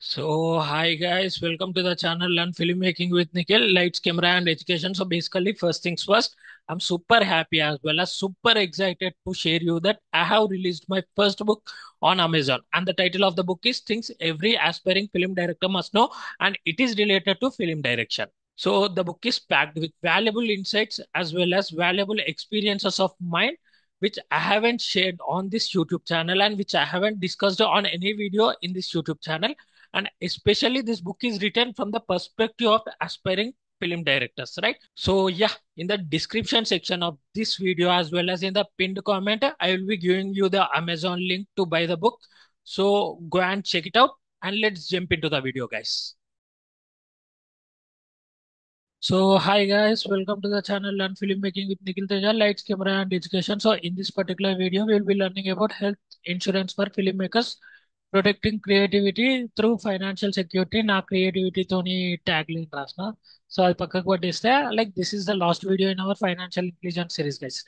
Hi guys, welcome to the channel Learn Filmmaking with Nikhil. Lights, camera, and education. So, basically, first things first, I'm super happy as well as super excited to share you that I have released my first book on Amazon, and the title of the book is Things Every Aspiring Film Director Must Know, and it is related to film direction. So, the book is packed with valuable insights as well as valuable experiences of mine, which I haven't shared on this YouTube channel and which I haven't discussed on any video in this YouTube channel. And especially this book is written from the perspective of aspiring film directors, right? So yeah, in the description section of this video as well as in the pinned comment, I will be giving you the Amazon link to buy the book. So go and check it out, and let's jump into the video, guys. So hi guys, welcome to the channel Learn Filmmaking with Nikhil Teja, Lights, Camera and Education. So in this particular video, we will be learning about health insurance for filmmakers, protecting creativity through financial security. నా creativity తోని tagline రాసిన. So అది పక్కకు పట్టేస్తే like this is the last video in our financial intelligence series guys.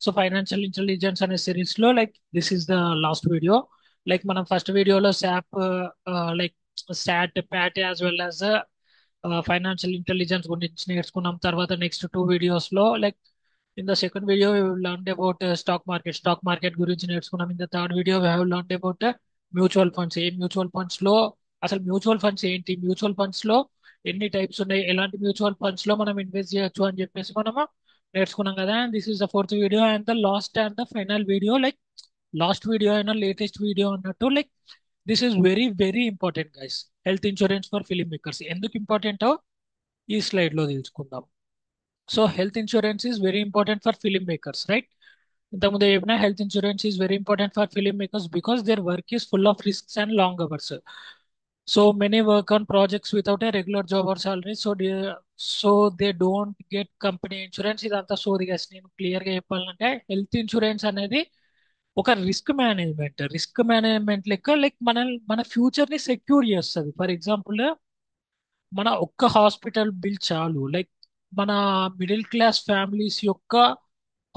So financial intelligence అనే series లో like this is the last video. Like మనం first వీడియోలో శాప్ లైక్ సాట్ ప్యాట్ as well as financial intelligence గురించి నేర్చుకున్నాం. తర్వాత నెక్స్ట్ టూ వీడియోస్ లో like in the second video learn about stock market గురించి నేర్చుకున్నాం. In the third video we have learn about mutual funds. A mutual funds లో అసలు మ్యూచువల్ ఫండ్స్ ఏంటి, mutual funds లో ఎన్ని టైప్స్ ఉన్నాయి, ఎలాంటి మ్యూచువల్ ఫండ్స్ లో మనం ఇన్వెస్ట్ చేయొచ్చు అని చెప్పేసి మనము నేర్చుకున్నాం కదా. And this is the fourth video and the last and the final video. Like last video అయినా లేటెస్ట్ వీడియో అన్నట్టు like this is very very important guys. Health insurance for film makers ఎందుకు ఇంపార్టెంటో ఈ స్లైడ్ లో తెలుసుకుందాం. So health insurance is very important for film makers, right? ఇంతకుముందు చెప్పిన health insurance is very important for film makers because their work is full of risks and long hours. So many work on projects without a regular job or salary. So they don't get company insurance. ఇదంతా సోది guys. నేను clear గా చెప్పాలంటే health insurance అనేది ఒక risk management లెక్క like మన future ని సెక్యూర్ చేస్తుంది. ఫర్ ఎగ్జాంపుల్, మన ఒక్క హాస్పిటల్ బిల్ చాలు. లైక్ మన మిడిల్ క్లాస్ ఫ్యామిలీస్ యొక్క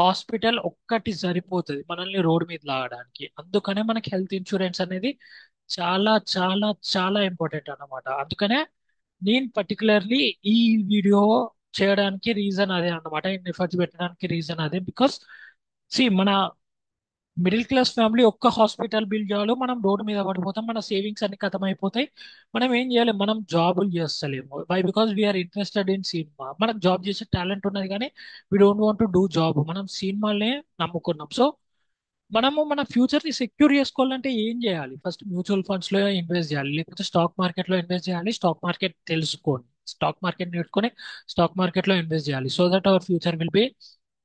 హాస్పిటల్ ఒక్కటి సరిపోతుంది మనల్ని రోడ్ మీద లాగడానికి. అందుకనే మనకి హెల్త్ ఇన్సూరెన్స్ అనేది చాలా చాలా చాలా ఇంపార్టెంట్ అన్నమాట. అందుకనే నేను పర్టికులర్లీ ఈ వీడియో చేయడానికి రీజన్ అదే అన్నమాట. ఈ ఎఫర్ట్స్ పెట్టడానికి రీజన్ అదే. బికాస్ మన మిడిల్ క్లాస్ ఫ్యామిలీ ఒక్క హాస్పిటల్ బిల్ చాలు, మనం రోడ్డు మీద పడిపోతాం, మన సేవింగ్స్ అన్ని ఖతం అయిపోతాయి. మనం ఏం చేయాలి, మనం జాబులు చేస్తలేము. Why? Because we are interested in cinema. మనకు జాబ్ చేసే టాలెంట్ ఉన్నది కానీ we don't want to do job. మనం సినిమాలనే నమ్ముకున్నాం. సో మనము మన ఫ్యూచర్ ని సెక్యూర్ చేసుకోవాలంటే ఏం చేయాలి? ఫస్ట్ మ్యూచువల్ ఫండ్స్ లో ఇన్వెస్ట్ చేయాలి, లేకపోతే స్టాక్ మార్కెట్ లో ఇన్వెస్ట్ చేయాలి. స్టాక్ మార్కెట్ తెలుసుకోండి, స్టాక్ మార్కెట్ నేర్చుకొని స్టాక్ మార్కెట్ లో ఇన్వెస్ట్ చేయాలి. So that our future will be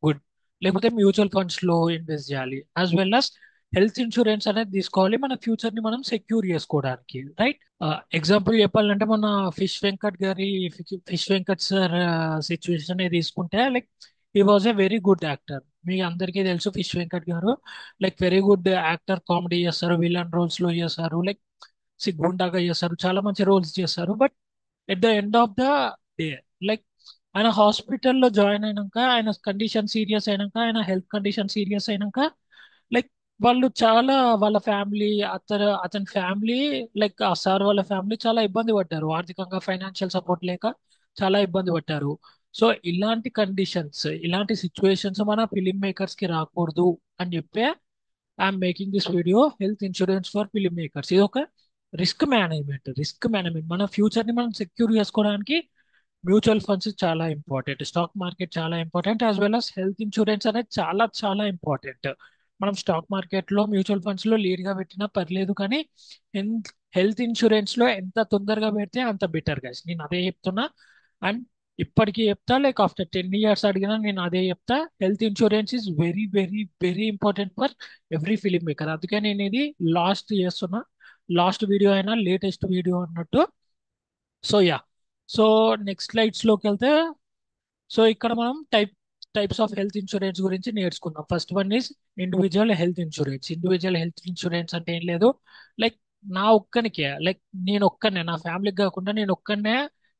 good. లేకపోతే మ్యూచువల్ ఫండ్స్ లో ఇన్వెస్ట్ చేయాలి. As well as health insurance అనేది తీసుకోవాలి మన ఫ్యూచర్ ని మనం సెక్యూర్ చేసుకోవడానికి, రైట్? ఎగ్జాంపుల్ చెప్పాలంటే మన ఫిష్ వెంకట్ గారి ఫిష్ వెంకట్ సార్ సిచ్యువేషన్ తీసుకుంటే like he was a very good actor. మీ అందరికీ తెలుసు ఫిష్ వెంకట్ గారు like very good actor. Comedy చేస్తారు, విలన్ రోల్స్ లో చేస్తారు, లైక్ గుండాగా చేస్తారు, చాలా మంచి రోల్స్ చేస్తారు. But at the end of the day like ఆయన హాస్పిటల్లో జాయిన్ అయినాక, ఆయన కండిషన్ సీరియస్ అయినాక, ఆయన హెల్త్ కండిషన్ సీరియస్ అయినాక లైక్ వాళ్ళు చాలా, వాళ్ళ ఫ్యామిలీ, అతని ఫ్యామిలీ లైక్ ఆ సార్ వాళ్ళ ఫ్యామిలీ చాలా ఇబ్బంది పడ్డారు. ఆర్థికంగా ఫైనాన్షియల్ సపోర్ట్ లేక చాలా ఇబ్బంది పడ్డారు. సో ఇలాంటి కండిషన్స్, ఇలాంటి సిచ్యువేషన్స్ మన ఫిలిం మేకర్స్ కి రాకూడదు అని చెప్పి I'm making this video, health insurance for film makers. ఇది ఒక రిస్క్ మేనేజ్మెంట్ మన ఫ్యూచర్ ని మనం సెక్యూర్ చేసుకోవడానికి మ్యూచువల్ ఫండ్స్ చాలా ఇంపార్టెంట్, స్టాక్ మార్కెట్ చాలా important, as well as health insurance అనేది చాలా చాలా ఇంపార్టెంట్. మనం స్టాక్ మార్కెట్ లో మ్యూచువల్ ఫండ్స్ లో లీడ్ గా పెట్టినా పర్లేదు, కానీ హెల్త్ ఇన్సూరెన్స్ లో ఎంత తొందరగా పెడితే అంత బెటర్ గైస్. నేను అదే చెప్తున్నా. అండ్ ఇప్పటికీ చెప్తా, లైక్ ఆఫ్టర్ 10 years అడిగినా నేను అదే చెప్తా. Health insurance is very very very important for every film maker. అందుకే నేను ఇది లాస్ట్ చేస్తున్నా, లాస్ట్ వీడియో అయినా లేటెస్ట్ వీడియో అన్నట్టు. So yeah, so next slides లోకి వెళ్తే, సో ఇక్కడ మనం టైప్స్ ఆఫ్ హెల్త్ ఇన్సూరెన్స్ గురించి నేర్చుకుందాం. First one is individual health insurance. Individual health insurance అంటే ఏం లేదు, లైక్ నా ఒక్కనికే, లైక్ నేను ఒక్కనే, నా ఫ్యామిలీకి కాకుండా నేను ఒక్కనే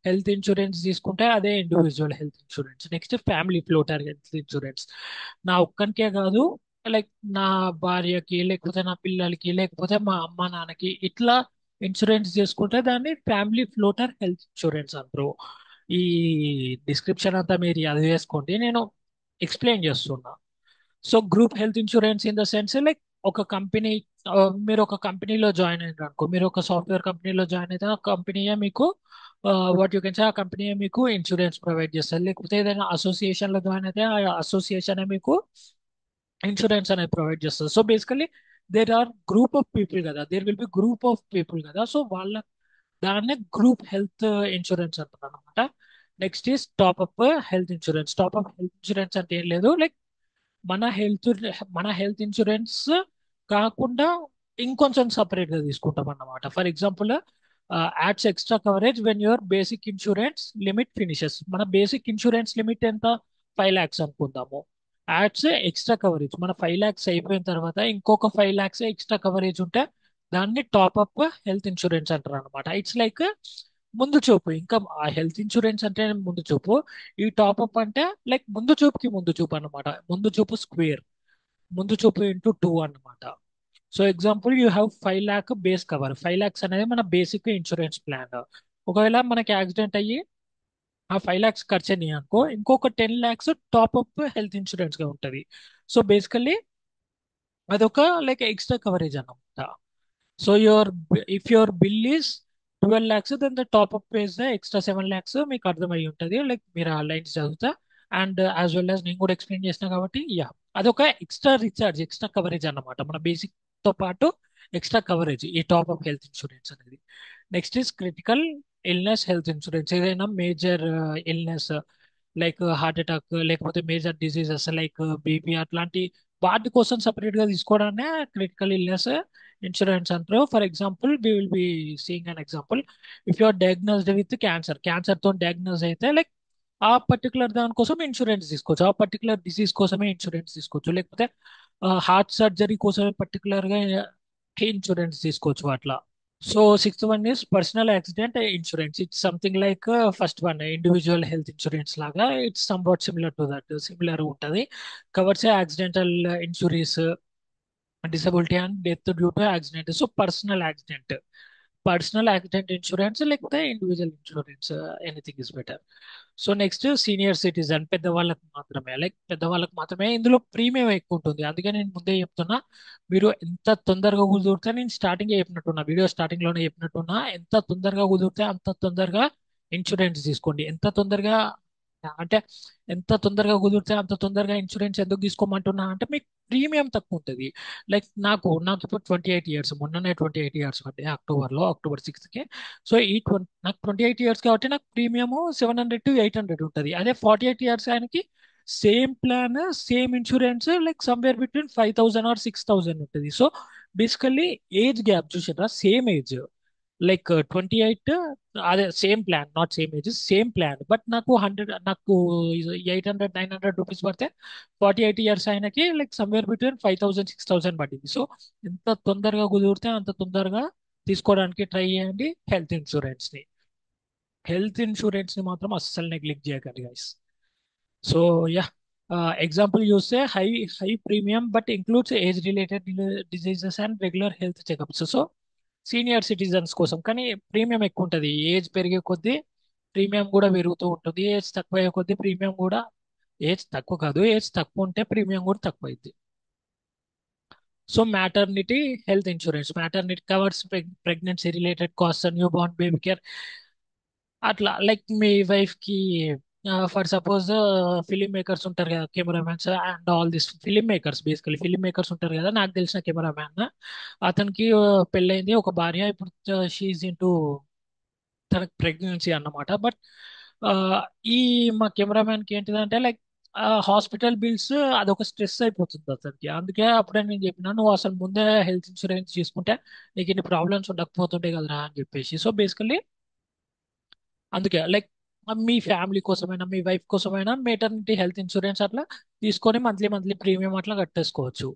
హెల్త్ ఇన్సూరెన్స్ తీసుకుంటే అదే individual health insurance. Next family floater health insurance. నా ఒక్కనికే కాదు, లైక్ నా భార్యకి, లేకపోతే నా పిల్లలకి, లేకపోతే మా అమ్మ నాన్నకి, ఇట్లా ఇన్సూరెన్స్ చేసుకుంటే దాన్ని ఫ్యామిలీ ఫ్లోటర్ హెల్త్ ఇన్సూరెన్స్ అంటారు. ఈ డిస్క్రిప్షన్ అంతా మీరు అది వేసుకోండి, నేను ఎక్స్ప్లెయిన్ చేస్తున్నా. So group health insurance in the sense like ఒక కంపెనీ, మీరు ఒక కంపెనీలో జాయిన్ అయినారు అనుకో, మీరు ఒక సాఫ్ట్వేర్ కంపెనీలో జాయిన్ అయితే ఆ కంపెనీయే మీకు వాట్ యూ కెన్ సే ఆ కంపెనీయే మీకు ఇన్సూరెన్స్ ప్రొవైడ్ చేస్తుంది. లేకపోతే ఏదైనా అసోసియేషన్లో జాయిన్ అయితే ఆ అసోసియేషన్ మీకు ఇన్సూరెన్స్ అనేది ప్రొవైడ్ చేస్తుంది. So basically there are group of people కదా, there will be group of people కదా, సో వాళ్ళ దాన్నే గ్రూప్ హెల్త్ ఇన్సూరెన్స్ అంటారు అనమాట. Next is top up health insurance. Top up health insurance అంటే ఏం లేదు, లైక్ మన హెల్త్ మన హెల్త్ ఇన్సూరెన్స్ కాకుండా ఇంకొంచెం సపరేట్ గా తీసుకుంటాం అన్నమాట. For example ads extra coverage when your basic insurance limit finishes. మన బేసిక్ ఇన్సూరెన్స్ లిమిట్ ఎంత, 5 lakhs అనుకుందాము. యాడ్స్ ఎక్స్ట్రా కవరేజ్ మన 5 lakhs అయిపోయిన తర్వాత ఇంకొక 5 lakhs ఎక్స్ట్రా కవరేజ్ ఉంటే దాన్ని టాప్అప్ హెల్త్ ఇన్సూరెన్స్ అంటారు అనమాట. ఇట్స్ లైక్ ముందు చూపు. ఇంకా ఆ హెల్త్ ఇన్సూరెన్స్ అంటే ముందు చూపు, ఈ టాప్అప్ అంటే లైక్ ముందు చూపుకి ముందు చూపు అన్నమాట. ముందు చూపు స్క్వేర్, ముందు చూపు ఇంటూ 2 అన్నమాట. So example you have 5 lakh base cover. 5 lakhs అనేది మన బేసిక్ ఇన్సూరెన్స్ ప్లాన్. ఒకవేళ మనకి యాక్సిడెంట్ అయ్యి ఆ 5 lakhs ఖర్చు అయినాయి అనుకో, ఇంకొక 10 lakhs టాప్అప్ హెల్త్ ఇన్సూరెన్స్ గా ఉంటుంది. సో బేసికల్లీ అదొక లైక్ ఎక్స్ట్రా కవరేజ్ అన్నమాట. So if your bill is 12 lakhs, then the top up is the extra 7 lakhs. మీకు అర్థమై ఉంటుంది లైక్ మీరు ఆ లైన్స్ చదువుతా. అండ్ యాజ్ వెల్ యాజ్ నేను కూడా ఎక్స్ప్లెయిన్ చేసిన కాబట్టి యా, అదొక ఎక్స్ట్రా రీఛార్జ్, ఎక్స్ట్రా కవరేజ్ అన్నమాట. మన బేసిక్ తో పాటు ఎక్స్ట్రా కవరేజ్ ఈ టాప్ అప్ హెల్త్ ఇన్సూరెన్స్ అనేది. Next is critical illness health insurance. ఏదైనా major illness like heart attack, లేకపోతే మేజర్ డిసీజెస్ లైక్ బీపీ అట్లాంటి వాటి కోసం సపరేట్ గా తీసుకోవడాన్ని క్రిటికల్ ఇల్నెస్ ఇన్సూరెన్స్ అంటారు. For example we will be seeing an example. If you are diagnosed with cancer, cancer తో diagnose అయితే లైక్ ఆ పర్టికులర్ దానికోసం ఇన్సూరెన్స్ తీసుకోవచ్చు, ఆ పర్టికులర్ డిసీజ్ కోసమే ఇన్సూరెన్స్ తీసుకోవచ్చు. లేకపోతే హార్ట్ సర్జరీ కోసమే పర్టికులర్ గా ఇన్సూరెన్స్ తీసుకోవచ్చు అట్లా. So sixth one is personal accident insurance. It's something like first one individual health insurance లాగా, it's somewhat similar to that, similar ఉంటుంది. Covers accidental injuries, disability and death due to accident. So personal accident insurance లేకపోతే individual insurance, anything is better. So next senior citizen, పెద్దవాళ్ళకి మాత్రమే, like పెద్దవాళ్ళకి మాత్రమే ఇందులో premium ఎక్కువ ఉంటుంది. అందుకే నేను ముందే చెప్తున్నా, మీరు ఎంత తొందరగా కుదిరితే, నేను స్టార్టింగ్ చెప్పినట్టున్నా, వీడియో స్టార్టింగ్ లోనే చెప్పినట్టున్నా, ఎంత తొందరగా కుదిరితే అంత తొందరగా ఇన్సూరెన్స్ తీసుకోండి. ఎంత తొందరగా అంటే ఎంత తొందరగా కుదిరితే అంత తొందరగా ఇన్సూరెన్స్ ఎందుకు తీసుకోమంటున్నా అంటే మీకు ప్రీమియం తక్కువ ఉంటుంది. లైక్ నాకు ఇప్పుడు 28 years, మొన్ననే 28 years పడ్డాయి అక్టోబర్ 6కి. సో నాకు 28 years కాబట్టి నాకు ప్రీమియం 700 to 800 ఉంటుంది. అదే 48 years ఆయనకి same plan, same insurance like somewhere between 5,000 or 6,000 ఉంటుంది. సో బేసికల్లీ ఏజ్ గ్యాప్ చూసారా, సేమ్ ఏజ్ లైక్ 28, అదే same plan, not same age, same plan, but నాకు 800 900 రూపీస్ పడితే 48 years ఆయనకి లైక్ సమ్వేర్ బిట్వీన్ 5,000 6,000 పడింది. సో ఎంత తొందరగా కుదిరితే అంత తొందరగా తీసుకోవడానికి ట్రై చేయండి హెల్త్ ఇన్సూరెన్స్ ని మాత్రం అస్సలు నెగ్లెక్ట్ చేయకండి గైస్. సో యా, ఎగ్జాంపుల్ చూస్తే high premium but includes age related diseases and regular health checkups. So senior citizens కోసం, కానీ ప్రీమియం ఎక్కువ ఉంటుంది. ఏజ్ పెరిగే కొద్దీ ప్రీమియం కూడా పెరుగుతూ ఉంటుంది, ఏజ్ తక్కువ అయ్యే కొద్దీ ప్రీమియం కూడా, ఏజ్ తక్కువ కాదు, ఏజ్ తక్కువ ఉంటే ప్రీమియం కూడా తక్కువ అయింది. So maternity health insurance, maternity covers pregnancy related cost and new born baby care. అట్లా లైక్ మీ వైఫ్ కి ఫర్ సపోజ్ ఫిలిం మేకర్స్ ఉంటారు కదా, cameramans and all this film makers, basically film makers ఉంటారు కదా, నాకు తెలిసిన కెమెరామ్యాన్, అతనికి పెళ్ళైంది, ఒక భార్య. ఇప్పుడు షీఈ్ ఇంటూ తనకు ప్రెగ్నెన్సీ అన్నమాట. బట్ ఈ మా కెమెరామ్యాన్ కి ఏంటిదంటే లైక్ హాస్పిటల్ బిల్స్ అదొక స్ట్రెస్ అయిపోతుంది అతనికి. అందుకే అప్పుడే నేను చెప్పినా, నువ్వు అసలు ముందే హెల్త్ ఇన్సూరెన్స్ తీసుకుంటే నీకు ఇన్ని ప్రాబ్లమ్స్ ఉండకపోతుండే కదరా అని చెప్పేసి. సో బేసికల్లీ అందుకే లైక్ మీ ఫ్యామిలీ కోసమైనా మీ వైఫ్ కోసమైనా మెటర్నిటీ హెల్త్ ఇన్సూరెన్స్ అట్లా తీసుకొని మంత్లీ మంత్లీ ప్రీమియం అట్లా కట్టేసుకోవచ్చు.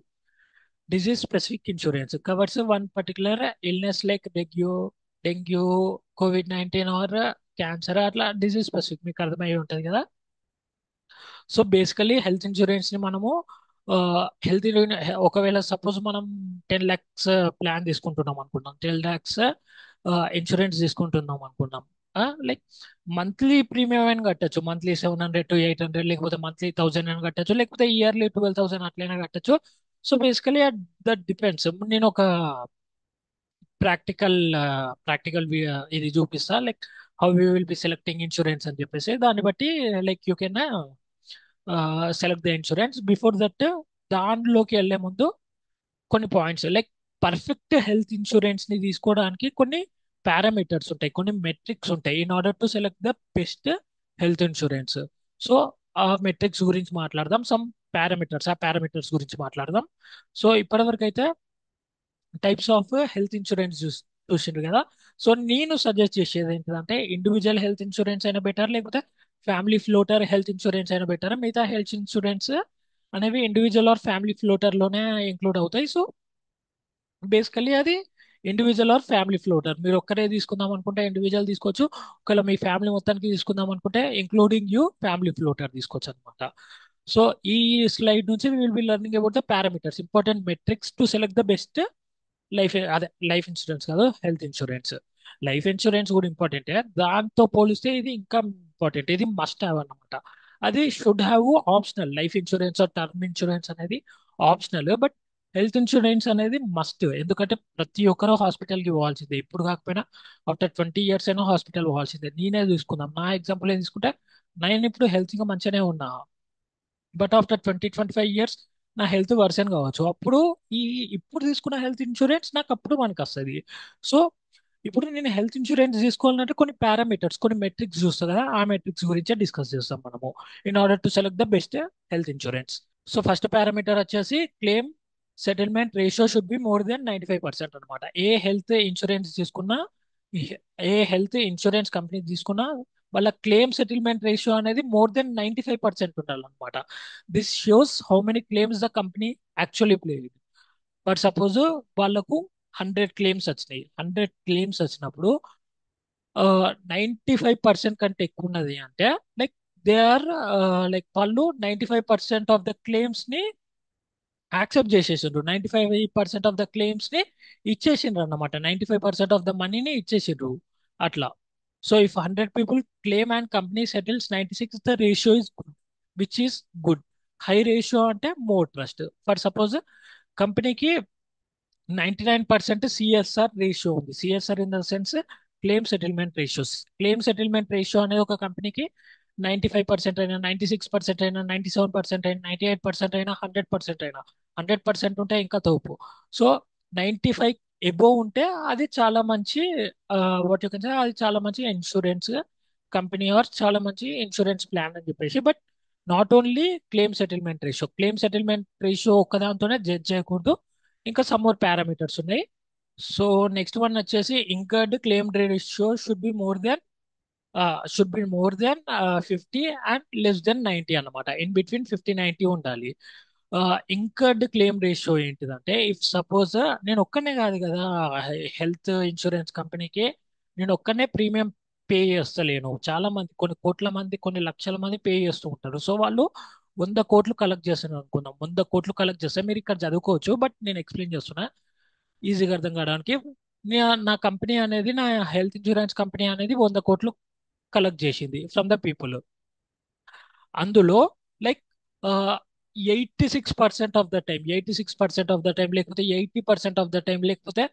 Disease specific insurance covers one particular illness like dengue, కోవిడ్-19 ఆర్ క్యాన్సర్, అట్లా డిజీజ్ స్పెసిఫిక్ మీకు అర్థమయ్యి ఉంటుంది కదా. సో బేసికలీ హెల్త్ ఇన్సూరెన్స్ ని మనము హెల్త్, ఒకవేళ సపోజ్ మనం 10 lakhs ప్లాన్ తీసుకుంటున్నాం అనుకుంటాం, 10 lakhs ఇన్సూరెన్స్ తీసుకుంటున్నాం అనుకున్నాం. లైక్ మంత్లీ ప్రీమియం అయినా కట్టచ్చు, మంత్లీ 700 to 800, లేకపోతే మంత్లీ 1000 అని కట్టచ్చు, లేకపోతే ఇయర్లీ 12,000 అట్లయినా కట్టచ్చు. So basically that depends. నేను ఒక ప్రాక్టికల్ ప్రాక్టికల్ ఇది చూపిస్తా, like how you will be selecting insurance అని చెప్పేసి. దాన్ని బట్టి like you can select the insurance. Before that, దానిలోకి వెళ్ళే ముందు కొన్ని points, like perfect health insurance ని తీసుకోవడానికి కొన్ని పారామీటర్స్ ఉంటాయి, కొన్ని మెట్రిక్స్ ఉంటాయి in order to select the best health insurance. So ఆ మెట్రిక్స్ గురించి మాట్లాడదాం, సమ్ పారామీటర్స్, ఆ పారామీటర్స్ గురించి మాట్లాడదాం. సో ఇప్పటివరకు అయితే టైప్స్ ఆఫ్ హెల్త్ ఇన్సూరెన్స్ చూసిండ్రు కదా. సో నేను సజెస్ట్ చేసేది ఏంటంటే, ఇండివిజువల్ హెల్త్ ఇన్సూరెన్స్ అయినా బెటర్, లేకపోతే ఫ్యామిలీ ఫ్లోటర్ హెల్త్ ఇన్సూరెన్స్ అయినా బెటర్. మిగతా హెల్త్ ఇన్సూరెన్స్ అనేవి ఇండివిజువల్ ఆర్ ఫ్యామిలీ ఫ్లోటర్ లోనే ఇంక్లూడ్ అవుతాయి. సో బేసికల్లీ అది ఇండివిజువల్ ఆర్ ఫ్యామిలీ ఫ్లోటర్. మీరు ఒక్కరే తీసుకుందాం అనుకుంటే ఇండివిజువల్ తీసుకోవచ్చు, ఒకవేళ మీ ఫ్యామిలీ మొత్తానికి తీసుకుందాం అనుకుంటే ఇంక్లూడింగ్ యూ ఫ్యామిలీ ఫ్లోటర్ తీసుకోవచ్చు అనమాట. సో ఈ స్లైడ్ నుంచి will be learning about the parameters, important metrics to select the best అదే లైఫ్ ఇన్సూరెన్స్ కాదు, హెల్త్ ఇన్సూరెన్స్. లైఫ్ ఇన్సూరెన్స్ కూడా ఇంపార్టెంటే, దాంతో పోలిస్తే ఇది ఇంకా ఇంపార్టెంట్, ఇది మస్ట్ హ్యావ్ అన్నమాట. అది should have optional. Life insurance or term insurance అనేది ఆప్షనల్, బట్ హెల్త్ ఇన్సూరెన్స్ అనేది మస్ట్. ఎందుకంటే ప్రతి ఒక్కరూ హాస్పిటల్కి పోవాల్సిందే, ఇప్పుడు కాకపోయినా ఆఫ్టర్ 20 years అయినా హాస్పిటల్ పోవాల్సిందే. నేనే తీసుకుందాం, నా ఎగ్జాంపుల్ ఏ తీసుకుంటే, నేను ఇప్పుడు హెల్త్గా మంచిగానే ఉన్నా, బట్ ఆఫ్టర్ 20-25 years నా హెల్త్ వర్సన్ కావచ్చు. అప్పుడు ఈ ఇప్పుడు తీసుకున్న హెల్త్ ఇన్సూరెన్స్ నాకు అప్పుడు మనకు వస్తుంది. సో ఇప్పుడు నేను హెల్త్ ఇన్సూరెన్స్ తీసుకోవాలంటే కొన్ని పారామీటర్స్, కొన్ని మెట్రిక్స్ చూస్తా కదా, ఆ మెట్రిక్స్ గురించే డిస్కస్ చేస్తాం మనము in order to select the best health insurance. So first parameter వచ్చేసి claim settlement ratio should be more than 95% అనమాట. ఏ హెల్త్ ఇన్సూరెన్స్ తీసుకున్నా, ఏ హెల్త్ ఇన్సూరెన్స్ కంపెనీ తీసుకున్నా, వాళ్ళ క్లెయిమ్ సెటిల్మెంట్ రేషియో అనేది మోర్ దెన్ 95% ఉండాలన్నమాట. This shows how many claims the company actually play. But suppose వాళ్ళకు 100 claims వచ్చినాయి, 100 claims వచ్చినప్పుడు 95% కంటే ఎక్కువ ఉన్నది అంటే, లైక్ దే ఆర్ లైక్ వాళ్ళు 95% ఆఫ్ ద క్లెయిమ్స్ ని యాక్సెప్ట్ చేసేసిండ్రు, 95% ఆఫ్ ద క్లెయిమ్స్ ని ఇచ్చేసిండ్రు అన్నమాట, 95% ఆఫ్ ద మనీని ఇచ్చేసిండ్రు అట్లా. So if 100 people claim and company settles 96, the ratio is good, which is good. High ratio అంటే మోర్ ట్రస్ట్. ఫర్ సపోజ్ కంపెనీకి 99% CSR ratio ఉంది. CSR in the sense claim settlement ratios. Claim settlement ratio అనేది ఒక కంపెనీకి 95% అయినా, 96% అయినా, 97% అయినా, 98% అయినా, 100% అయినా, 100% ఉంటే ఇంకా తోపు. సో 95 ఎబోవ్ ఉంటే అది చాలా మంచి వాట్ యూ కెన్ సే, అది చాలా మంచి ఇన్సూరెన్స్ కంపెనీ ఆర్ చాలా మంచి ఇన్సూరెన్స్ ప్లాన్ అని చెప్పేసి. But not only claim settlement ratio, claim settlement ratio ఒక్కదాంతోనే జడ్జ్ చేయకూడదు, ఇంకా సమ్ మోర్ పారామీటర్స్ ఉన్నాయి. సో నెక్స్ట్ వన్ వచ్చేసి incurred claim ratio should be more than 50 and less than 90 అన్నమాట. ఇన్ బిట్వీన్ 50-90 ఉండాలి. ఇంకర్డ్ క్లెయిమ్ రేషియో ఏంటిదంటే, if suppose నేను ఒక్కనే కాదు కదా హెల్త్ ఇన్సూరెన్స్ కంపెనీకి, నేను ఒక్కనే ప్రీమియం పే చేస్తలేను, చాలా మంది, కొన్ని కోట్ల మంది, కొన్ని లక్షల మంది పే చేస్తూ ఉంటారు. సో వాళ్ళు 100 కోట్లు కలెక్ట్ చేస్తున్నారు అనుకుందాం, 100 కోట్లు కలెక్ట్ చేస్తే, మీరు ఇక్కడ చదువుకోవచ్చు బట్ నేను ఎక్స్ప్లెయిన్ చేస్తున్నా ఈజీగా అర్థం కావడానికి. నా కంపెనీ అనేది, నా హెల్త్ ఇన్సూరెన్స్ కంపెనీ అనేది 100 కోట్లు కలెక్ట్ చేసింది ఫ్రమ్ ద పీపుల్. అందులో లైక్ 86% ఆఫ్ ద టైం, లేకపోతే 80% ఆఫ్ ద టైం, లేకపోతే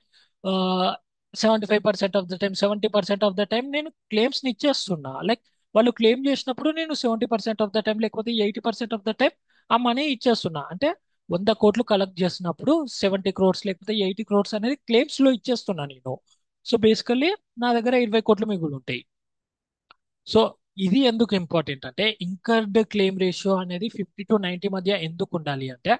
75% of the time, 70% of the time నేను క్లెయిమ్స్ ని ఇచ్చేస్తున్నా. లైక్ వాళ్ళు క్లెయిమ్ చేసినప్పుడు నేను 70% ఆఫ్ ద టైం, లేకపోతే 80% ఆఫ్ ద టైం ఆ మనీ ఇచ్చేస్తున్నా. అంటే 100 కోట్లు కలెక్ట్ చేసినప్పుడు 70 crores లేకపోతే 80 crores అనేది క్లెయిమ్స్ లో ఇచ్చేస్తున్నా నేను. సో బేసికల్లీ నా దగ్గర 20 కోట్లు మిగులు ఉంటాయి. సో ఇది ఎందుకు ఇంపార్టెంట్ అంటే, ఇంకర్డ్ క్లెయిమ్ రేషియో అనేది 50-90 మధ్య ఎందుకు ఉండాలి అంటే,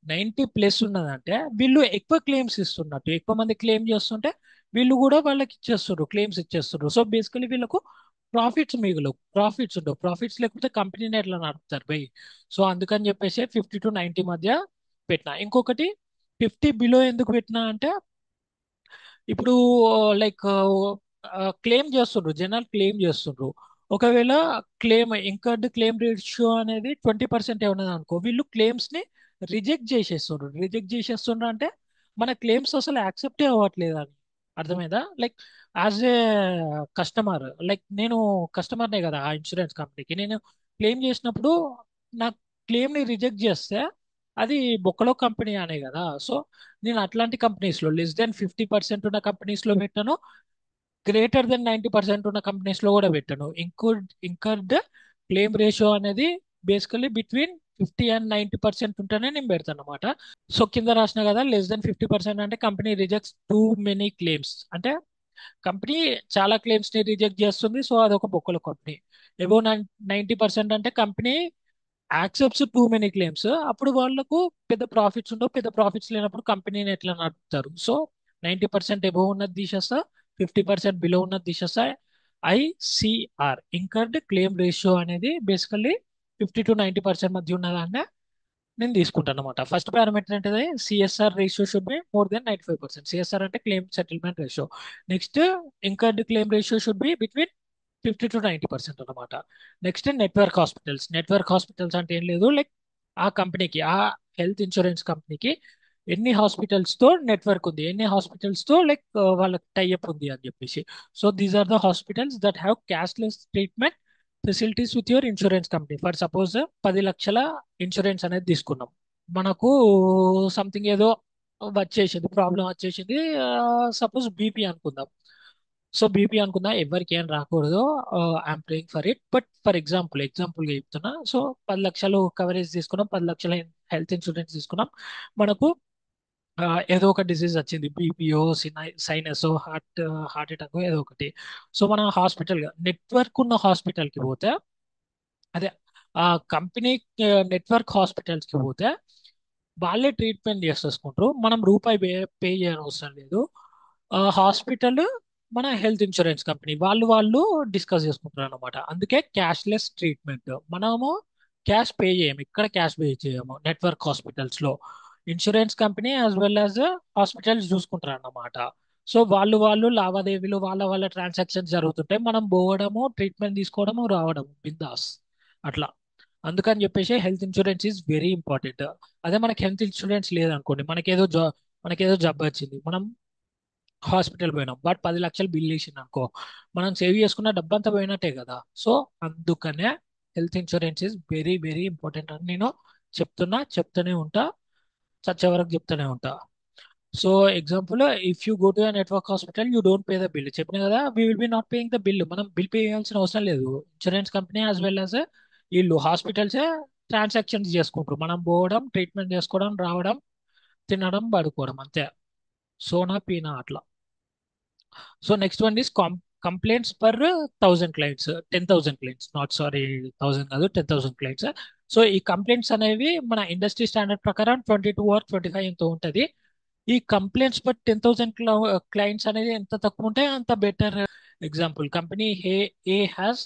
90+ ఉన్నదంటే వీళ్ళు ఎక్కువ క్లెయిమ్స్ ఇస్తున్నట్టు, ఎక్కువ మంది క్లెయిమ్ చేస్తుంటే వీళ్ళు కూడా వాళ్ళకి ఇచ్చేస్తారు, క్లెయిమ్స్ ఇచ్చేస్తారు. సో బేసికలీ వీళ్ళకు ప్రాఫిట్స్ ఉండవు. ప్రాఫిట్స్ లేకపోతే కంపెనీని ఎట్లా నడుపుతారు బై. సో అందుకని చెప్పేసి 50-90 మధ్య పెట్టినా. ఇంకొకటి 50 బిలో ఎందుకు పెట్టినా అంటే, ఇప్పుడు లైక్ క్లెయిమ్ చేస్తుండ్రు, జనాలు క్లెయిమ్ చేస్తుండ్రు. ఒకవేళ ఇంకర్డ్ క్లెయిమ్ రేషియో అనేది 20% ఉన్నది అనుకో, వీళ్ళు క్లెయిమ్స్ ని రిజెక్ట్ చేసేస్తుండ్రు అంటే మన క్లెయిమ్స్ అసలు యాక్సెప్టే అవ్వట్లేదు అని. అర్థమైందా? Like as a customer, like నేను కస్టమర్నే కదా ఆ ఇన్సూరెన్స్ కంపెనీకి. నేను క్లెయిమ్ చేసినప్పుడు నా క్లెయిమ్ని రిజెక్ట్ చేస్తే అది బొక్కలో కంపెనీ అనే కదా. సో నేను అట్లాంటి కంపెనీస్లో less than 50% ఉన్న కంపెనీస్లో పెట్టాను, greater than 90% ఉన్న కంపెనీస్లో కూడా పెట్టాను. ఇంకర్డ్ క్లెయిమ్ రేషియో అనేది బేసికలీ బిట్వీన్ 50 and 90% ఉంటేనే నేను పెడతాను అనమాట. సో కింద రాసిన కదా less than 50% అంటే company rejects too many claims అంటే కంపెనీ చాలా క్లెయిమ్స్ ని రిజెక్ట్ చేస్తుంది. సో అదొక బొక్కల కంపెనీ. ఎబో 90% అంటే company accepts too many claims. అప్పుడు వాళ్ళకు పెద్ద ప్రాఫిట్స్ ఉండవు. పెద్ద ప్రాఫిట్స్ లేనప్పుడు కంపెనీని ఎట్లా నడుపుతారు? సో 90% ఎబో ఉన్నది తీసేస్తా, 50% బిలో ఉన్నది తీసేస్తా. ఐసిఆర్ ఇంకర్డ్ క్లెయిమ్ రేషియో అనేది బేసికల్లీ 50 to 90% మధ్య ఉన్నదాన్ని నేను తీసుకుంటాను అనమాట. ఫస్ట్ పారామీటర్ ఏంటిది? CSR ratio should be more than 95%. CSR అంటే claim settlement ratio. Next incurred claim ratio should be between 50 to 90% అనమాట. Next network hospitals. Network hospitals అంటే ఏం లేదు, లైక్ ఆ కంపెనీకి, ఆ హెల్త్ ఇన్సూరెన్స్ కంపెనీకి ఎన్ని హాస్పిటల్స్ తో నెట్వర్క్ ఉంది, ఎన్ని హాస్పిటల్స్ తో లైక్ వాళ్ళకి టైఅప్ ఉంది అని చెప్పేసి. So these are the hospitals that have cashless treatment facilities with your insurance company. For suppose 10 లక్షల ఇన్సూరెన్స్ అనేది తీసుకున్నాం. మనకు సంథింగ్ ఏదో వచ్చేసింది, ప్రాబ్లం వచ్చేసింది. సపోజ్ బీపీ అనుకుందాం. సో బీపీ అనుకుందా, ఎవరికి ఏం రాకూడదు. I'm praying for it. But for ఎగ్జాంపుల్గా చెప్తున్నా. సో 10 లక్షలు కవరేజ్ తీసుకున్నాం, 10 లక్షల హెల్త్ ఇన్సూరెన్స్ తీసుకున్నాం. మనకు ఆ, ఏదో ఒక డిసీజ్ వచ్చింది, బీపీఓ, సైనస్, హార్ట్ అటాక్, ఏదో ఒకటి. సో మన హాస్పిటల్ నెట్వర్క్ ఉన్న హాస్పిటల్కి పోతే, అదే ఆ కంపెనీ నెట్వర్క్ హాస్పిటల్స్ కి పోతే వాళ్ళే ట్రీట్మెంట్ చేసేసుకుంటారు. మనం రూపాయి పే చేయని అవసరం లేదు. హాస్పిటల్ మన హెల్త్ ఇన్సూరెన్స్ కంపెనీ వాళ్ళు డిస్కస్ చేసుకుంటారు అనమాట. అందుకే క్యాష్లెస్ ట్రీట్మెంట్. మనము క్యాష్ పే చేయము, ఇక్కడ క్యాష్ పే చేయము నెట్వర్క్ హాస్పిటల్స్ లో. Insurance company as well as hospitals చూసుకుంటారు అన్నమాట. సో వాళ్ళు లావాదేవీలు, వాళ్ళ ట్రాన్సాక్షన్స్ జరుగుతుంటాయి. మనం పోవడము, ట్రీట్మెంట్ తీసుకోవడము, రావడము బిందాస్ అట్లా. అందుకని చెప్పేసి health insurance is very important. అదే మనకి హెల్త్ ఇన్సూరెన్స్ లేదనుకోండి, మనకేదో జబ్బు వచ్చింది, మనం హాస్పిటల్ పోయినాం, బట్ 10 లక్షలు బిల్ చేసింది అనుకో, మనం సేవ్ చేసుకున్న డబ్బంతా పోయినట్టే కదా. సో అందుకనే health insurance is very very important అని నేను చెప్తూనే ఉంటా, చచ్చే వరకు చెప్తూనే ఉంటా. So example, if you go to network hospital, you don't pay the bill. చెప్పిన కదా, we will be not paying the bill. మనం బిల్ పే చేయాల్సిన అవసరం లేదు. Insurance company as well as వీళ్ళు హాస్పిటల్సే ట్రాన్సాక్షన్స్ చేసుకుంటారు. మనం పోవడం, ట్రీట్మెంట్ చేసుకోవడం, రావడం, తినడం, పడుకోవడం, అంతే. సోనా పీనా అట్లా. So next one is complaints per 1000 clients. 10,000 clients, not sorry, 1000 కాదు, 10,000 క్లయింట్స్. సో ఈ కంప్లైంట్స్ అనేవి మన ఇండస్ట్రీ స్టాండర్డ్ ప్రకారం 22 or 25 ఎంతో ఉంటుంది. ఈ కంప్లైంట్స్ బట్ 10,000 క్లయింట్స్ అనేది ఎంత తక్కువ ఉంటే అంత better. Example, company A has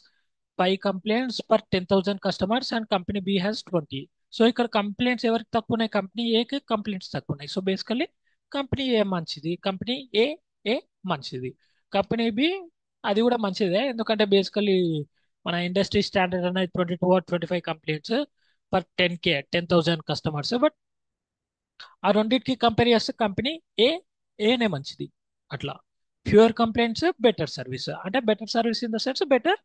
5 complaints per 10,000 customers and company B has 20. So ఇక్కడ కంప్లైంట్స్ ఎవరికి తక్కువ ఉన్నాయి? కంపెనీ ఏకి కంప్లైంట్స్ తక్కువ ఉన్నాయి. సో బేసికల్లీ కంపెనీ ఏ మంచిది, కంపెనీ ఏ ఏ మంచిది. కంపెనీ బి అది కూడా మంచిదే, ఎందుకంటే బేసికల్లీ మన ఇండస్ట్రీ స్టాండర్డ్ అనేది 22 or 25 complaints per 10,000 customers. But ఆ రెండింటికి కంపేర్ చేస్తే కంపెనీ ఏ ఏనే మంచిది అట్లా. Fewer complaints, better service. అంటే better service in the sense better,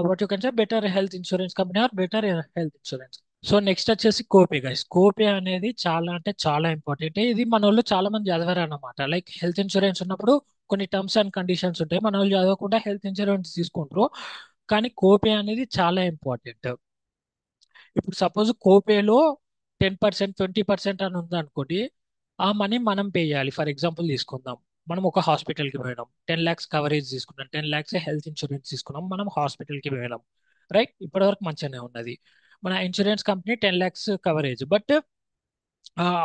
what you can say, better health insurance company or better health insurance. So next వచ్చేసి copay guys. కోపే అనేది చాలా అంటే చాలా ఇంపార్టెంట్. ఇది మన వాళ్ళు చాలా మంది చదవరు అన్నమాట. లైక్ హెల్త్ ఇన్సూరెన్స్ ఉన్నప్పుడు కొన్ని టర్మ్స్ అండ్ కండిషన్స్ ఉంటాయి, మన వాళ్ళు చదవకుండా హెల్త్ ఇన్సూరెన్స్ తీసుకుంటారు. కానీ కోపే అనేది చాలా ఇంపార్టెంట్. ఇప్పుడు సపోజ్ కోపేలో 10%, 20% అని ఉంది అనుకోండి, ఆ మనీ మనం పే చేయాలి. ఫర్ ఎగ్జాంపుల్ తీసుకుందాం, మనం ఒక హాస్పిటల్కి పోయినాం, 10 lakhs కవరేజ్ తీసుకున్నాం, 10 lakhs హెల్త్ ఇన్సూరెన్స్ తీసుకున్నాం, మనం హాస్పిటల్కి పోయినాం. రైట్, ఇప్పటివరకు మంచిగానే ఉన్నది. మన insurance company 10 lakhs coverage, but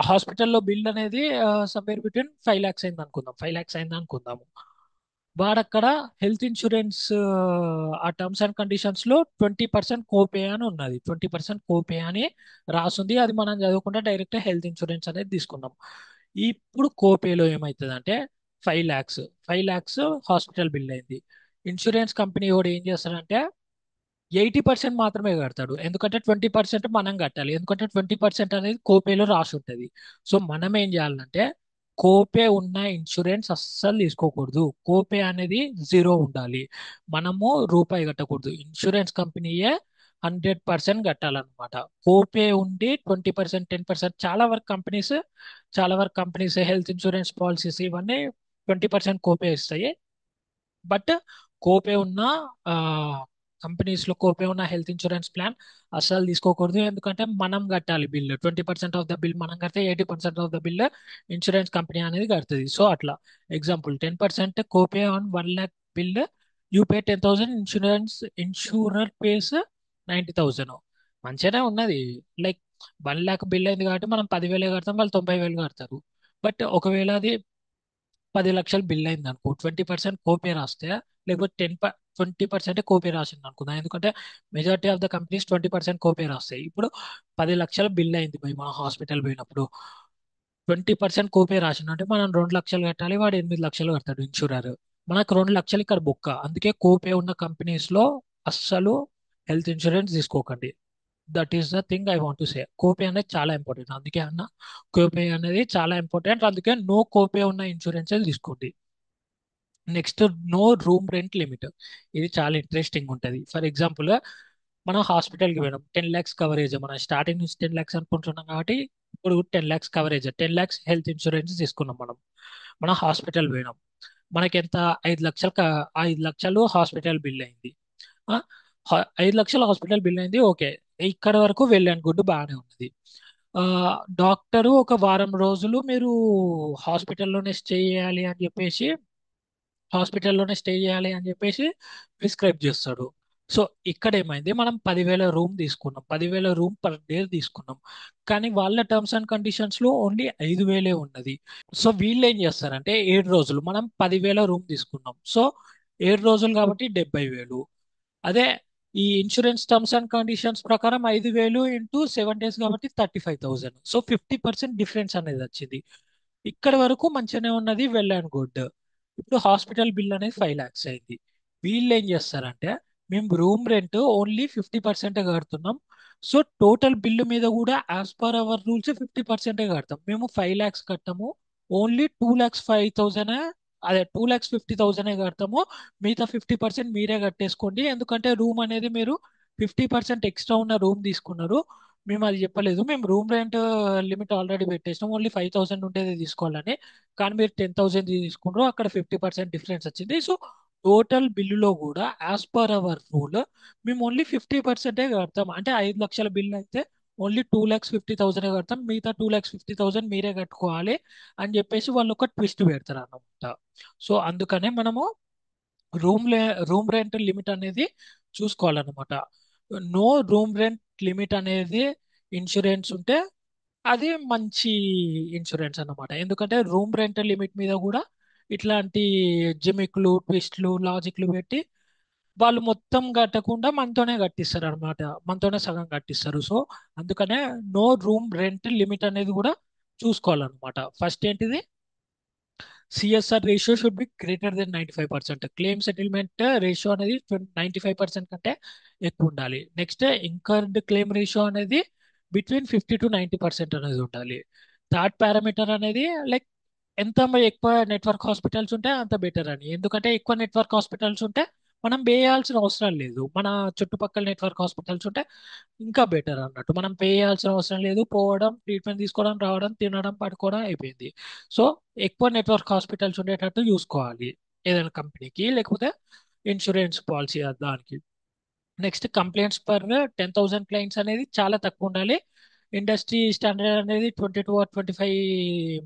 హాస్పిటల్లో బిల్ అనేది సమ్వేర్ బిట్వీన్ 5 lakhs అయింది అనుకుందాం, 5 lakhs అయింది అనుకుందాము. వాడక్కడ హెల్త్ ఇన్సూరెన్స్ ఆ టర్మ్స్ అండ్ కండిషన్స్ లో 20% కోపే అని ఉన్నది, 20% కోపే అని రాసుంది. అది మనం చదవకుండా డైరెక్ట్ హెల్త్ ఇన్సూరెన్స్ అనేది తీసుకున్నాం. ఇప్పుడు కోపేలో ఏమవుతుంది అంటే 5 lakhs, 5 lakhs హాస్పిటల్ బిల్ అయింది. ఇన్సూరెన్స్ కంపెనీ కూడా ఏం చేస్తాడంటే 80% మాత్రమే కడతాడు, ఎందుకంటే 20% మనం కట్టాలి, ఎందుకంటే 20% అనేది కోపేలో రాసి ఉంటుంది. సో మనం ఏం చేయాలంటే కోపే ఉన్న ఇన్సూరెన్స్ అస్సలు తీసుకోకూడదు. కోపే అనేది జీరో ఉండాలి. మనము రూపాయి కట్టకూడదు. ఇన్సూరెన్స్ కంపెనీయే 100% కట్టాలన్నమాట. కోపే ఉండి 20%, 10%, చాలా వరకు కంపెనీస్ హెల్త్ ఇన్సూరెన్స్ పాలసీస్ ఇవన్నీ 20% కోపే ఇస్తాయి. బట్ కోపే ఉన్న ఆ, కంపెనీస్ లో కోపే ఉన్న హెల్త్ ఇన్సూరెన్స్ ప్లాన్ అస్సలు తీసుకోకూడదు. ఎందుకంటే మనం కట్టాలి బిల్. 20% ఆఫ్ ద బిల్ మనం కడితే 80% of the bill insurance company అనేది కడుతుంది. సో అట్లా example 10% copay on 1 lakh bill, you pay 10,000, insurer pays 90,000. మంచిగానే ఉన్నది. లైక్ 1 lakh బిల్ అయింది కాబట్టి మనం 10,000 కడతాం, వాళ్ళు 90,000 కడతారు. బట్ ఒకవేళ అది 10 లక్షలు బిల్ అయింది అనుకో, 20% కోపే రాస్తే, లేకపోతే 20% కోపే రాసింది అనుకుందాం. ఎందుకంటే మెజారిటీ ఆఫ్ ద కంపెనీస్ 20% కోపే రాస్తాయి. ఇప్పుడు 10 లక్షల బిల్ అయింది పోయి మన హాస్పిటల్ పోయినప్పుడు, 20% కోపే రాసిండు అంటే మనం 2 లక్షలు కట్టాలి, వాడు 8 లక్షలు కడతాడు ఇన్సూరర్. మనకు 2 లక్షలు ఇక్కడ బొక్క. అందుకే కోపే ఉన్న కంపెనీస్ లో అస్సలు హెల్త్ ఇన్సూరెన్స్ తీసుకోకండి. That is the thing I want to say. Copay అనేది చాలా ఇంపార్టెంట్. అందుకే అన్న, కోపే అనేది చాలా ఇంపార్టెంట్. అందుకే నో కోపే ఉన్న ఇన్సూరెన్స్ తీసుకోండి. Next, no room rent limit. ఇది చాలా ఇంట్రెస్టింగ్ ఉంటుంది. ఫర్ ఎగ్జాంపుల్, మనం హాస్పిటల్కి పోయినాం, 10 lakhs కవరేజ్. మనం స్టార్టింగ్ నుంచి 10 lakhs అనుకుంటున్నాం కాబట్టి ఇప్పుడు 10 lakhs coverage, 10 lakhs health insurance తీసుకున్నాం మనం. మనం హాస్పిటల్ పోయినాం, మనకి ఎంత, 5 లక్షలు 5 లక్షలు హాస్పిటల్ బిల్ అయింది. 5 లక్షలు హాస్పిటల్ బిల్ అయింది. ఓకే, ఇక్కడ వరకు వెళ్ళాను, గుడ్, బాగానే ఉన్నది. ఆ, డాక్టరు ఒక వారం రోజులు మీరు హాస్పిటల్లోనే స్టే చేయాలి అని చెప్పేసి హాస్పిటల్లోనే స్టే చేయాలి అని చెప్పేసి ప్రిస్క్రైబ్ చేస్తాడు. సో ఇక్కడ ఏమైంది, మనం 10,000 రూమ్ తీసుకున్నాం, 10,000 రూమ్ పర్ డే తీసుకున్నాం. కానీ వాళ్ళ టర్మ్స్ అండ్ కండిషన్స్ లో ఓన్లీ 5,000 ఉన్నది. సో వీళ్ళు ఏం చేస్తారంటే, 7 రోజులు మనం 10,000 రూమ్ తీసుకున్నాం. సో 7 రోజులు కాబట్టి 70,000. అదే ఈ ఇన్సూరెన్స్ టర్మ్స్ అండ్ కండిషన్స్ ప్రకారం 5,000 ఇంటూ 7 days కాబట్టి 35,000. సో 50% డిఫరెన్స్ అనేది వచ్చింది. ఇక్కడ వరకు మంచిగానే ఉన్నది, వెల్ అండ్ గుడ్. ఇప్పుడు హాస్పిటల్ బిల్ అనేది 5 lakhs అయింది. వీళ్ళు ఏం చేస్తారంటే, మేము రూమ్ రెంట్ ఓన్లీ 50% కడుతున్నాం. సో టోటల్ బిల్లు మీద కూడా యాజ్ పర్ అవర్ రూల్స్ 50% కడతాం. మేము 5 lakhs కట్టాము, ఓన్లీ 2,05,000, అదే 2,50,000 కడతాము. మిగతా 50% మీరే కట్టేసుకోండి. ఎందుకంటే రూమ్ అనేది మీరు 50% ఎక్స్ట్రా ఉన్న రూమ్ తీసుకున్నారు. మేము అది చెప్పలేదు, మేము రూమ్ రెంట్ లిమిట్ ఆల్రెడీ పెట్టేసినాం, ఓన్లీ 5,000 ఉండేది తీసుకోవాలని. కానీ మీరు 10,000 తీసుకున్నారు, అక్కడ 50% డిఫరెన్స్ వచ్చింది. సో టోటల్ బిల్లులో కూడా యాజ్ పర్ అవర్ రూల్ మేము ఓన్లీ 50% కడతాం. అంటే 5 లక్షల బిల్ అయితే ఓన్లీ 2,50,000 కడతాం, మిగతా 2,50,000 మీరే కట్టుకోవాలి అని చెప్పేసి వాళ్ళు ఒక ట్విస్ట్ పెడతారు అన్నమాట. సో అందుకనే మనము రూమ్ రూమ్ రెంట్ లిమిట్ అనేది చూసుకోవాలన్నమాట. నో రూమ్ రెంట్ లిమిట్ అనేది ఇన్సూరెన్స్ ఉంటే అది మంచి ఇన్సూరెన్స్ అన్నమాట. ఎందుకంటే రూమ్ రెంట్ లిమిట్ మీద కూడా ఇట్లాంటి జిమిక్లు, ట్విస్ట్లు, లాజిక్లు పెట్టి వాళ్ళు మొత్తం కట్టకుండా మనతోనే కట్టిస్తారు అనమాట. మనతోనే సగం కట్టిస్తారు. సో అందుకనే నో రూమ్ రెంట్ లిమిట్ అనేది కూడా చూసుకోవాలన్నమాట. ఫస్ట్ ఏంటిది, CSR ratio should B greater than 95%. Claim settlement ratio అనేది 95% కంటే ఎక్కువ ఉండాలి. నెక్స్ట్, ఇంకర్డ్ క్లెయిమ్ రేషియో అనేది బిట్వీన్ 50 to 90% అనేది ఉండాలి. థర్డ్ పారామీటర్ అనేది లైక్ ఎంత ఎక్కువ నెట్వర్క్ హాస్పిటల్స్ ఉంటే అంత బెటర్ అని. ఎందుకంటే ఎక్కువ నెట్వర్క్ హాస్పిటల్స్ ఉంటే మనం పే చేయాల్సిన అవసరం లేదు. మన చుట్టుపక్కల నెట్వర్క్ హాస్పిటల్స్ ఉంటే ఇంకా బెటర్ అన్నట్టు. మనం పే చేయాల్సిన అవసరం లేదు, పోవడం, ట్రీట్మెంట్ తీసుకోవడం, రావడం, తినడం, పడుకోవడం అయిపోయింది. సో ఎక్కువ నెట్వర్క్ హాస్పిటల్స్ ఉండేటట్టు చూసుకోవాలి ఏదైనా కంపెనీకి, లేకపోతే ఇన్సూరెన్స్ పాలసీ దానికి. నెక్స్ట్, కంప్లైంట్స్ పర్ 10,000 క్లయింట్స్ అనేది చాలా తక్కువ ఉండాలి. ఇండస్ట్రీ స్టాండర్డ్ అనేది 22 or 25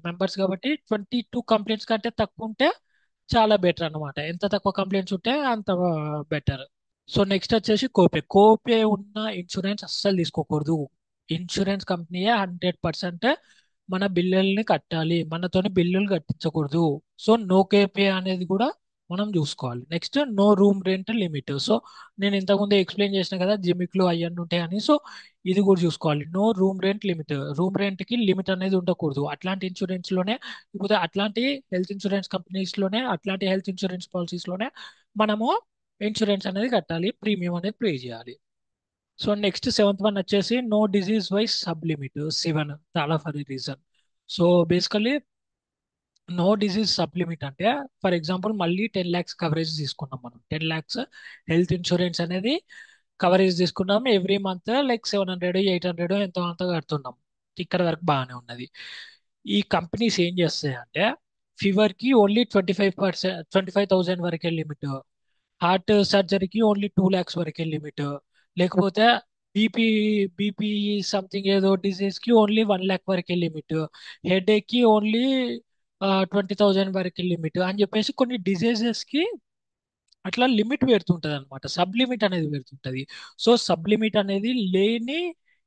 మెంబర్స్ కాబట్టి 22 కంప్లైంట్స్ కంటే తక్కువ ఉంటే చాలా బెటర్ అన్నమాట. ఎంత తక్కువ కంప్లైంట్స్ ఉంటే అంత బెటర్. సో నెక్స్ట్ వచ్చేసి కోపే. కోపే ఉన్న ఇన్సూరెన్స్ అస్సలు తీసుకోకూడదు. ఇన్సూరెన్స్ కంపెనీయే 100% మన బిల్లుల్ని కట్టాలి, మనతోని బిల్లులు కట్టించకూడదు. సో నో కేపే అనేది కూడా మనం చూసుకోవాలి. Next, no room rent limit. So నేను ఇంతకుముందు ఎక్స్ప్లెయిన్ చేసిన కదా, జిమిక్లు అవన్నీ ఉంటాయని. సో ఇది కూడా చూసుకోవాలి. No room rent limit. Room rent కి లిమిట్ అనేది ఉండకూడదు. అట్లాంటి ఇన్సూరెన్స్ లోనే, లేకపోతే అట్లాంటి హెల్త్ ఇన్సూరెన్స్ కంపెనీస్ లోనే, అట్లాంటి హెల్త్ ఇన్సూరెన్స్ పాలసీస్ లోనే మనము ఇన్సూరెన్స్ అనేది కట్టాలి, ప్రీమియం అనేది పే చేయాలి. సో నెక్స్ట్, సెవెంత్ వన్ వచ్చేసి no disease wise sub limit. 7 చాలా for reason. So basically no disease sub limit అంటే, ఫర్ ఎగ్జాంపుల్ మళ్ళీ 10 lakhs కవరేజ్ తీసుకున్నాం మనం. 10 lakhs హెల్త్ ఇన్సూరెన్స్ అనేది కవరేజ్ తీసుకున్నాం. ఎవ్రీ మంత్ లైక్ 700 800 ఎంతో అంత కడుతున్నాం. ఇక్కడ వరకు బాగానే ఉన్నది. ఈ కంపెనీస్ ఏం చేస్తాయి అంటే, ఫీవర్ కి ఓన్లీ 25,000 వరకే లిమిట్, హార్ట్ సర్జరీకి ఓన్లీ 2 lakhs వరకే లిమిట్, లేకపోతే బీపీ బీపీ సంథింగ్ ఏదో డిసీజ్ కి ఓన్లీ 1 lakh వరకే లిమిట్, హెడ్ ఏక్ కి ఓన్లీ 20,000 వరకే లిమిట్ అని చెప్పేసి కొన్ని డిసీజెస్ కి అట్లా లిమిట్ పెడుతుంటది అనమాట. సబ్ లిమిట్ అనేది పెడుతుంటది. సో సబ్ లిమిట్ అనేది లేని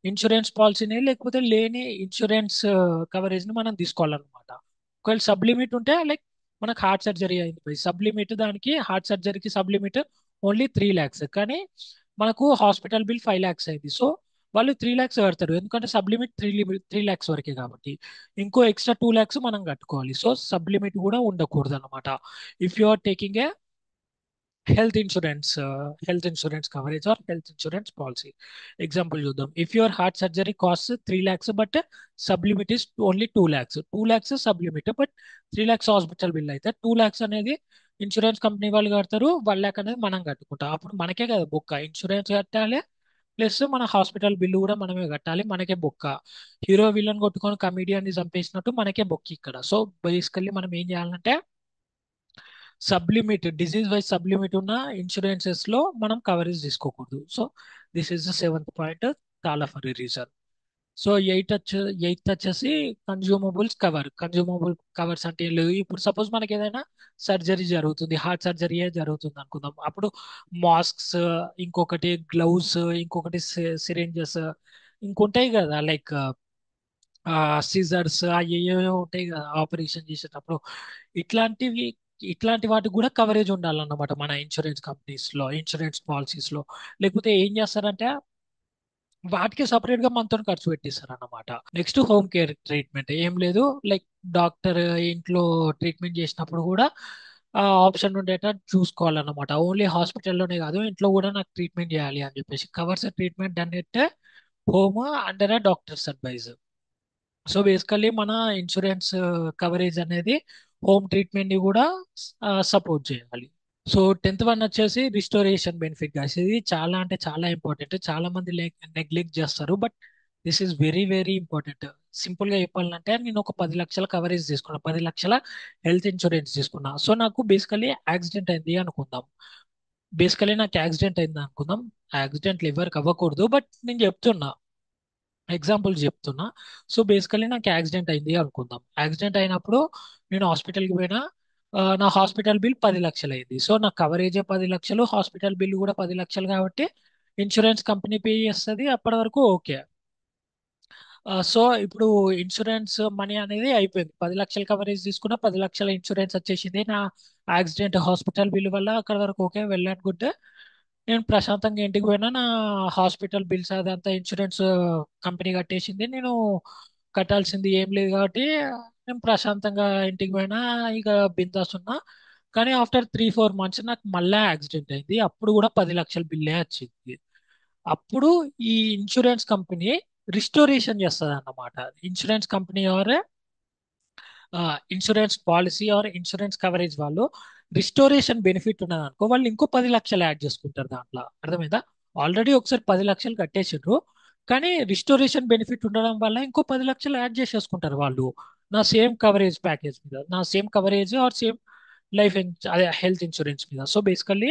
ఇన్సూరెన్స్ పాలసీని, లేకపోతే లేని ఇన్సూరెన్స్ కవరేజ్ ని మనం తీసుకోవాలన్నమాట. ఒకవేళ సబ్ లిమిట్ ఉంటే లైక్ మనకు హార్ట్ సర్జరీ అయింది, సబ్ లిమిట్ దానికి హార్ట్ సర్జరీకి సబ్ లిమిట్ ఓన్లీ 3 lakhs, కానీ మనకు హాస్పిటల్ బిల్ 5 lakhs అయింది. సో వాళ్ళు 3 lakhs కడతారు, ఎందుకంటే సబ్ లిమిట్ 3 lakhs వరకే కాబట్టి. ఇంకో ఎక్స్ట్రా 2 lakhs మనం కట్టుకోవాలి. సో సబ్ లిమిట్ కూడా ఉండకూడదు అనమాట. If you are taking a health insurance coverage or health insurance policy. Example చూద్దాం. If your heart surgery cost 3 lakhs but sub limit is only 2 lakhs. 2 lakhs sub limit, but 3 lakhs hospital bill అయితే 2 lakhs అనేది insurance company వాళ్ళు కడతారు, 1 lakh అనేది మనం కట్టుకుంటాం. అప్పుడు మనకే కదా బొక్క, ఇన్సూరెన్స్ కట్టాలి ప్లస్ మన హాస్పిటల్ బిల్లు కూడా మనమే కట్టాలి, మనకే బొక్క. హీరో విలన్ కొట్టుకొని కమీడియన్ ని చంపేసినట్టు మనకే బొక్క ఇక్కడ. సో బేసికల్లీ మనం ఏం చేయాలంటే, sub limit disease wise sub limit ఉన్న ఇన్సూరెన్సెస్ లో మనం కవరేజ్ తీసుకోకూడదు. So this is the seventh point, చాలా ఫర్ రీజన్. సో ఎయిత్ వచ్చేసి కన్జ్యూమబుల్స్ కవర్. కన్జ్యూమబుల్ కవర్స్ అంటే ఏం లేదు, ఇప్పుడు సపోజ్ మనకి ఏదైనా సర్జరీ జరుగుతుంది, హార్ట్ సర్జరీ జరుగుతుంది అనుకుందాం. అప్పుడు మాస్క్స్, ఇంకొకటి గ్లౌస్, ఇంకొకటి సిరింజెస్, ఇంకొంటాయి కదా లైక్ సీజర్స్, అవి ఏవో ఉంటాయి కదా ఆపరేషన్ చేసేటప్పుడు. ఇట్లాంటివి ఇట్లాంటి వాటికి కూడా కవరేజ్ ఉండాలన్నమాట మన ఇన్సూరెన్స్ కంపెనీస్ లో, ఇన్సూరెన్స్ పాలసీస్ లో. లేకపోతే ఏం చేస్తారంటే వాటికి సపరేట్ గా మనతో ఖర్చు పెట్టిస్తారు అన్నమాట. నెక్స్ట్ హోమ్ కేర్ ట్రీట్మెంట్ ఏం లేదు, లైక్ డాక్టర్ ఇంట్లో ట్రీట్మెంట్ చేసినప్పుడు కూడా ఆ ఆప్షన్ ఉండేటట్టు చూసుకోవాలన్నమాట. ఓన్లీ హాస్పిటల్లోనే కాదు, ఇంట్లో కూడా నాకు ట్రీట్మెంట్ చేయాలి అని చెప్పేసి కవర్స్ ట్రీట్మెంట్ అన్నట్టే home under doctor's advice. So basically మన ఇన్సూరెన్స్ కవరేజ్ అనేది హోమ్ ట్రీట్మెంట్ ని కూడా సపోర్ట్ చేయాలి. సో 10th వన్ వచ్చేసి రిస్టోరేషన్ బెనిఫిట్ గాయస్. ఇది చాలా అంటే చాలా ఇంపార్టెంట్, చాలా మంది నెగ్లెక్ట్ చేస్తారు, but this is very very important. Simple గా చెప్పాలంటే నేను ఒక 10 లక్షల కవరేజ్ తీసుకున్నా, 10 లక్షల హెల్త్ ఇన్సూరెన్స్ తీసుకున్నా. సో నాకు బేసికలీ యాక్సిడెంట్ అయింది అనుకుందాం. బేసికలీ నాకు యాక్సిడెంట్ అయింది అనుకుందాం. యాక్సిడెంట్లు ఎవరికి అవ్వకూడదు, బట్ నేను చెప్తున్నా, ఎగ్జాంపుల్ చెప్తున్నా. సో బేసికలీ నాకు యాక్సిడెంట్ అయింది అనుకుందాం. యాక్సిడెంట్ అయినప్పుడు నేను హాస్పిటల్కి పోయినా, నా హాస్పిటల్ బిల్ 10 లక్షలు అయింది. సో నా కవరేజ్ 10 లక్షలు, హాస్పిటల్ బిల్ కూడా 10 లక్షలు కాబట్టి ఇన్సూరెన్స్ కంపెనీ పే చేస్తుంది, అప్పటి వరకు ఓకే. సో ఇప్పుడు ఇన్సూరెన్స్ మనీ అనేది అయిపోయింది. 10 లక్షల కవరేజ్ తీసుకున్న, 10 లక్షల ఇన్సూరెన్స్ వచ్చేసింది. నా యాక్సిడెంట్ హాస్పిటల్ బిల్ వల్ల అక్కడ వరకు ఓకే, వెల్ అండ్ గుడ్. నేను ప్రశాంతంగా ఇంటికి పోయినా, నా హాస్పిటల్ బిల్స్ అదంతా ఇన్సూరెన్స్ కంపెనీ కట్టేసింది, నేను కట్టాల్సింది ఏం లేదు కాబట్టి నేను ప్రశాంతంగా ఇంటికి పోయినా, ఇక బిందాస్ ఉన్నా. కానీ ఆఫ్టర్ 3 4 మంత్స్ నాకు మళ్ళా యాక్సిడెంట్ అయింది, అప్పుడు కూడా 10 లక్షల బిల్లే వచ్చింది. అప్పుడు ఈ ఇన్సూరెన్స్ కంపెనీ రిస్టోరేషన్ చేస్తుంది అన్నమాట. Insurance company are insurance policy or insurance coverage వాళ్ళు రిస్టోరేషన్ బెనిఫిట్ ఉన్నది అనుకో, వాళ్ళు ఇంకో 10 లక్షలు యాడ్ చేసుకుంటారు దాంట్లో. అర్థమైందా? ఆల్రెడీ ఒకసారి 10 లక్షలు కట్టేసిండ్రు, కానీ రిస్టోరేషన్ బెనిఫిట్ ఉండడం వల్ల ఇంకో 10 లక్షలు యాడ్ చేసేసుకుంటారు వాళ్ళు నా సేమ్ కవరేజ్ ప్యాకేజ్ మీద, నా same coverage or same life అదే హెల్త్ ఇన్సూరెన్స్ మీద. సో బేసికల్లీ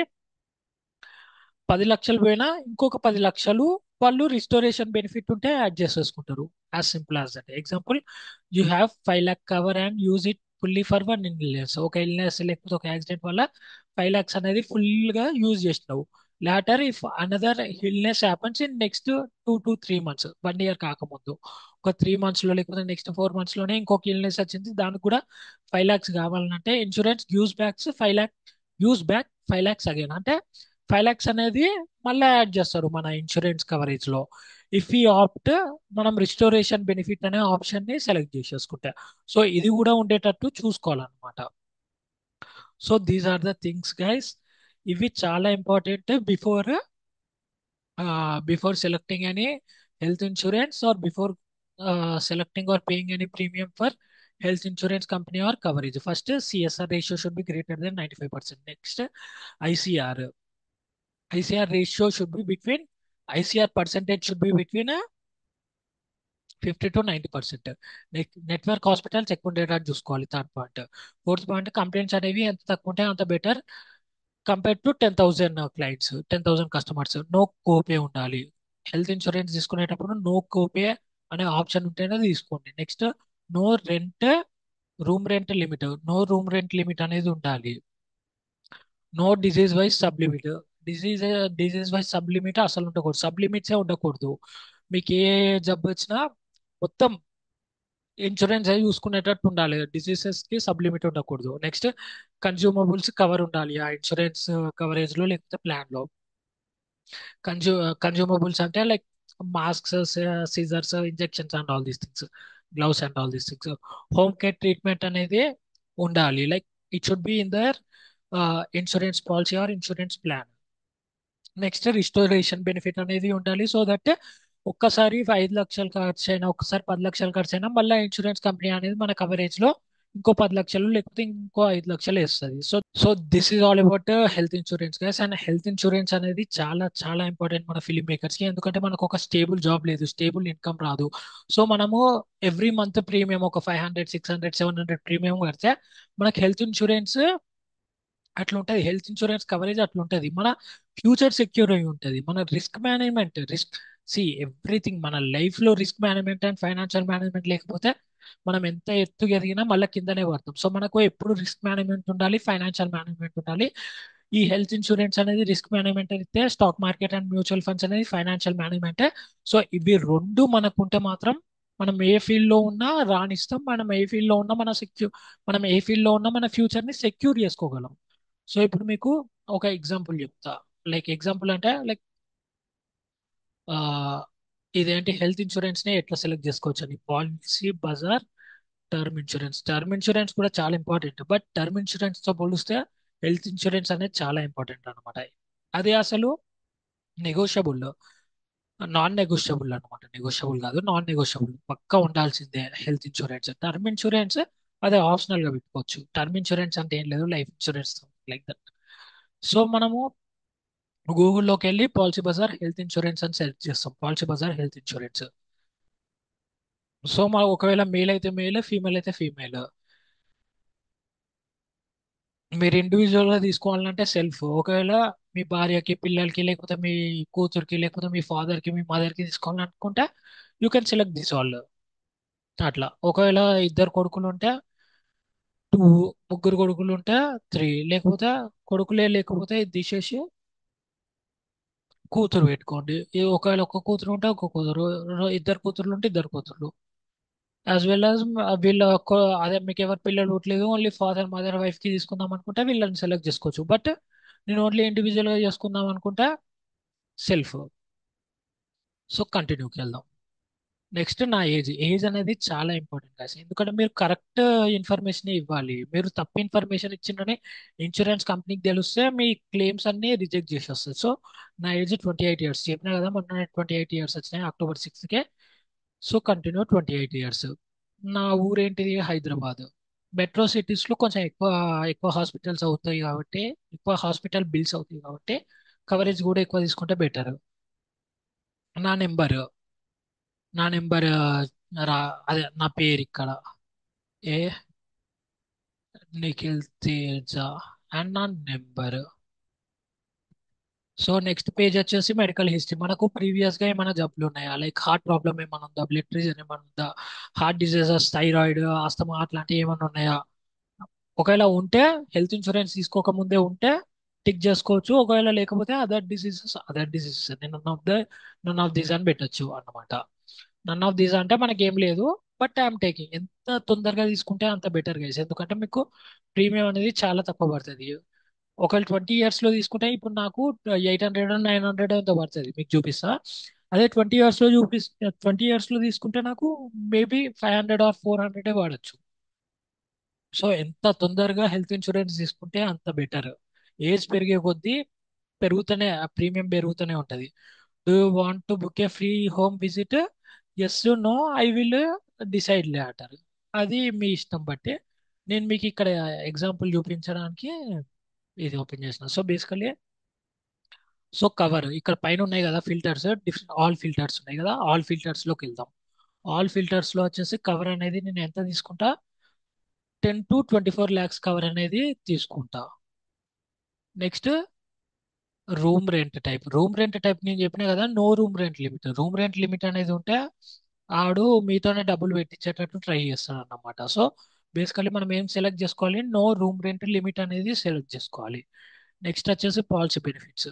10 లక్షలు పోయినా ఇంకొక 10 లక్షలు వాళ్ళు రిస్టోరేషన్ బెనిఫిట్ ఉంటే యాడ్ చేసేసుకుంటారు. As simple as that. Example, you have 5 lakh cover and use it fully for one illness. ఒక ఇల్నెస్ లేకపోతే ఒక యాక్సిడెంట్ వల్ల 5 lakhs అనేది ఫుల్ గా యూజ్ చేసినావు. Later if another illness happens in next 2 to 3 months, 1 year కాకముందు ఒక 3 months లో, లేకపోతే నెక్స్ట్ 4 months లోనే ఇంకొక ఇల్నెస్ వచ్చింది, దానికి కూడా 5 lakhs కావాలంటే insurance uses back 5 lakhs again. అంటే 5 lakhs అనేది మళ్ళీ యాడ్ చేస్తారు మన ఇన్సూరెన్స్ కవరేజ్ లో. ఇఫ్ ఈ ఆప్ట్ మనం రిస్టోరేషన్ బెనిఫిట్ అనే ఆప్షన్ ని సెలెక్ట్ చేసేసుకుంటా. సో ఇది కూడా ఉండేటట్టు చూసుకోవాలన్నమాట. So these are the things guys. ఇవి చాలా important before selecting any health insurance or before selecting or paying any premium for health insurance company or coverage. First, CSR ratio should be greater than 95%. Next, ICR. ICR ratio should be between, ICR percentage should be between 50 to 90%. Network hospitals ఎక్కువ ఉండేటట్టు చూసుకోవాలి. Third point. Fourth point, complaints అనేవి ఎంత తక్కువ ఉంటే అంత better compare to 10,000 clients, 10,000 customers. No copay ఉండాలి. Health insurance తీసుకునేటప్పుడు నో కోపే అనే ఆప్షన్ ఉంటేనే తీసుకోండి. Next, no rent, room rent limit, no room rent limit అనేది ఉండాలి. No disease wise sub limit, disease disease wise sub limit అసలు ఉండకూడదు, sub లిమిట్సే ఉండకూడదు. మీకు ఏ జబ్బు వచ్చినా మొత్తం ఇన్సూరెన్స్ అయి చూసుకునేటట్టు ఉండాలి. డిసీజెస్ కి సబ్ లిమిట్ ఉండకూడదు. నెక్స్ట్, కన్జ్యూమబుల్స్ కవర్ ఉండాలి ఆ ఇన్సూరెన్స్ కవరేజ్ లో లేకపోతే ప్లాన్ లో. కన్జ్యూ కన్జ్యూమబుల్స్ అంటే like masks, scissors, injections and all these things, gloves and all these things. Home care treatment అనేది ఉండాలి. Like it should be in their insurance policy or insurance plan. Next, restoration benefit అనేది ఉండాలి. So that ఒక్కసారి 5 లక్షలు ఖర్చు అయినా, ఒక్కసారి 10 లక్షలు ఖర్చు అయినా, మళ్ళీ ఇన్సూరెన్స్ కంపెనీ అనేది మన కవరేజ్ లో ఇంకో 10 లక్షలు లేకపోతే ఇంకో 5 లక్షలు వేస్తుంది. So this is all about health insurance guys. And health insurance అనేది చాలా చాలా ఇంపార్టెంట్ మన ఫిల్మ్ మేకర్స్ కి. ఎందుకంటే మనకు ఒక స్టేబుల్ జాబ్ లేదు, స్టేబుల్ ఇన్కమ్ రాదు. సో మనము ఎవ్రీ మంత్ ప్రీమియం ఒక 500, 600, 700 ప్రీమియం కడితే మనకి హెల్త్ ఇన్సూరెన్స్ అట్లా ఉంటుంది. హెల్త్ ఇన్సూరెన్స్ కవరేజ్ అట్లా ఉంటుంది. మన ఫ్యూచర్ సెక్యూర్ అయి ఉంటుంది. మన రిస్క్ మేనేజ్మెంట్, ఎవ్రీథింగ్ మన లైఫ్ లో risk management and financial management లేకపోతే మనం ఎంత ఎత్తు ఎదిగినా మళ్ళీ కిందనే పడతాం. సో మనకు ఎప్పుడు రిస్క్ మేనేజ్మెంట్ ఉండాలి, ఫైనాన్షియల్ మేనేజ్మెంట్ ఉండాలి. ఈ హెల్త్ ఇన్సూరెన్స్ అనేది రిస్క్ మేనేజ్మెంట్ అయితే, stock market and mutual funds అనేది ఫైనాన్షియల్ మేనేజ్మెంట్. సో ఇవి రెండు మనకుంటే మాత్రం మనం ఏ ఫీల్డ్ లో ఉన్నా రాణిస్తాం. మనం ఏ ఫీల్డ్ లో ఉన్నా మనం ఏ ఫీల్డ్ లో ఉన్నా మన ఫ్యూచర్ ని సెక్యూర్ చేసుకోగలం. సో ఇప్పుడు మీకు ఒక ఎగ్జాంపుల్ చెప్తా. లైక్ ఎగ్జాంపుల్ అంటే లైక్ ఆ ఇదేంటి, హెల్త్ ఇన్సూరెన్స్ ని ఎట్లా సెలెక్ట్ చేసుకోవచ్చు అని. Policybazaar term insurance. Term insurance కూడా చాలా ఇంపార్టెంట్, బట్ టర్మ్ ఇన్సూరెన్స్ తో పోలిస్తే హెల్త్ ఇన్సూరెన్స్ అనేది చాలా ఇంపార్టెంట్ అనమాట. అది అసలు నెగోషియబుల్, నాన్ నెగోషియబుల్ అనమాట. నెగోషియబుల్ కాదు, నాన్ నెగోషియబుల్, పక్కా ఉండాల్సిందే హెల్త్ ఇన్సూరెన్స్. టర్మ్ ఇన్సూరెన్స్ అదే ఆప్షనల్ గా పెట్టుకోవచ్చు. టర్మ్ ఇన్సూరెన్స్ అంటే ఏం లేదు, life insurance like that. So మనము గూగుల్లోకి వెళ్ళి పాలసీ బజార్ హెల్త్ ఇన్సూరెన్స్ అని సెర్చ్ చేస్తాం. Policybazaar health insurance. So మా ఒకవేళ మేల్ అయితే మేల్, ఫీమేల్ అయితే ఫీమేల్. మీరు ఇండివిజువల్ గా తీసుకోవాలంటే సెల్ఫ్. ఒకవేళ మీ భార్యకి, పిల్లలకి, లేకపోతే మీ కూతురికి, లేకపోతే మీ ఫాదర్ కి, మీ మదర్ కి తీసుకోవాలనుకుంటే you can select this all. అట్లా ఒకవేళ ఇద్దరు కొడుకులు ఉంటే 2, ముగ్గురు కొడుకులు ఉంటే 3, లేకపోతే కొడుకులే లేకపోతే ఇది తీసేసి కూతురు పెట్టుకోండి. ఒకవేళ ఒక్క కూతురు ఉంటే ఒక్క కూతురు, ఇద్దరు కూతుర్లు ఉంటే ఇద్దరు కూతుర్లు. యాజ్ వెల్ యాజ్ వీళ్ళ అదే మీకు ఎవరు పిల్లలు పుట్టలేదు, ఓన్లీ ఫాదర్, మదర్, వైఫ్ కి తీసుకుందాం అనుకుంటే వీళ్ళని సెలెక్ట్ చేసుకోవచ్చు. బట్ నేను ఓన్లీ ఇండివిజువల్ గా చేసుకుందాం అనుకుంటే సెల్ఫ్. సో కంటిన్యూకి వెళ్దాం. నెక్స్ట్, నా ఏజ్. ఏజ్ అనేది చాలా ఇంపార్టెంట్ కాదు, ఎందుకంటే మీరు కరెక్ట్ ఇన్ఫర్మేషన్ ఇవ్వాలి. మీరు తప్పు ఇన్ఫర్మేషన్ ఇచ్చిందని ఇన్సూరెన్స్ కంపెనీకి తెలిస్తే మీ క్లెయిమ్స్ అన్ని రిజెక్ట్ చేసి వస్తుంది. సో నా ఏజ్ 28 ఇయర్స్ చెప్పినా కదా, మొన్న 28 ఇయర్స్ వచ్చినాయి అక్టోబర్ 6కే. So continue 28 years. నా ఊరేంటిది, హైదరాబాద్. మెట్రో సిటీస్ లో కొంచెం ఎక్కువ ఎక్కువ హాస్పిటల్స్ అవుతాయి కాబట్టి, ఎక్కువ హాస్పిటల్ బిల్స్ అవుతాయి కాబట్టి కవరేజ్ కూడా ఎక్కువ తీసుకుంటే బెటర్. నా నెంబర్ నా నెంబర్ రా అదే నా పేరు ఇక్కడ ఏ నిఖిల్ తేజ అండ్ నా నెంబర్. సో నెక్స్ట్ పేజ్ వచ్చేసి మెడికల్ హిస్టరీ. మనకు ప్రీవియస్ గా ఏమైనా జబ్బులు ఉన్నాయా, లైక్ హార్ట్ ప్రాబ్లమ్ ఏమైనా ఉందా, బ్లడ్ ప్రెషర్ ఏమైనా ఉందా, హార్ట్ డిసీజెస్, థైరాయిడ్, ఆస్తమా అట్లాంటివి ఏమైనా ఉన్నాయా. ఒకవేళ ఉంటే, హెల్త్ ఇన్సూరెన్స్ తీసుకోక ముందే ఉంటే టిక్ చేసుకోవచ్చు. ఒకవేళ లేకపోతే other diseases none of this అని పెట్టొచ్చు అన్నమాట. నన్ ఆఫ్ దీస్ అంటే మనకేం లేదు, బట్ ఐఎమ్ టేకింగ్. ఎంత తొందరగా తీసుకుంటే అంత బెటర్ గైస్, ఎందుకంటే మీకు ప్రీమియం అనేది చాలా తక్కువ పడుతుంది. ఒకవేళ 20 ఇయర్స్ లో తీసుకుంటే ఇప్పుడు నాకు 800, 900 ఎంతో పడుతుంది, మీకు చూపిస్తా. అదే 20 ఇయర్స్ లో తీసుకుంటే నాకు మేబీ 500 ఆర్ 400 వాడచ్చు. సో ఎంత తొందరగా హెల్త్ ఇన్సూరెన్స్ తీసుకుంటే అంత బెటర్. ఏజ్ పెరిగే కొద్దీ పెరుగుతూనే ఆ ప్రీమియం పెరుగుతూనే ఉంటది. Do you want to book a free home visit? Yes, no, I will decide లే అంటారు. అది మీ ఇష్టం బట్టి. నేను మీకు ఇక్కడ ఎగ్జాంపుల్ చూపించడానికి ఇది ఓపెన్ చేసిన. సో బేసికలీ, సో కవర్ ఇక్కడ పైన ఉన్నాయి కదా ఫిల్టర్స్, డిఫరెంట్ ఆల్ ఫిల్టర్స్ ఉన్నాయి కదా, ఆల్ ఫిల్టర్స్ లోకి వెళ్దాం. ఆల్ ఫిల్టర్స్ లో వచ్చేసి కవర్ అనేది నేను ఎంత తీసుకుంటా, 10 to 24 lakhs కవర్ అనేది తీసుకుంటా. నెక్స్ట్ రూమ్ రెంట్ టైప్ నేను చెప్పినా కదా, no room rent limit. Room rent limit అనేది ఉంటే ఆడు మీతోనే డబ్బులు పెట్టించేటట్టు ట్రై చేస్తాడు అన్నమాట. సో బేసికలీ మనం ఏం సెలెక్ట్ చేసుకోవాలి, నో రూమ్ రెంట్ లిమిట్ అనేది సెలెక్ట్ చేసుకోవాలి. నెక్స్ట్ వచ్చేసి policy benefits,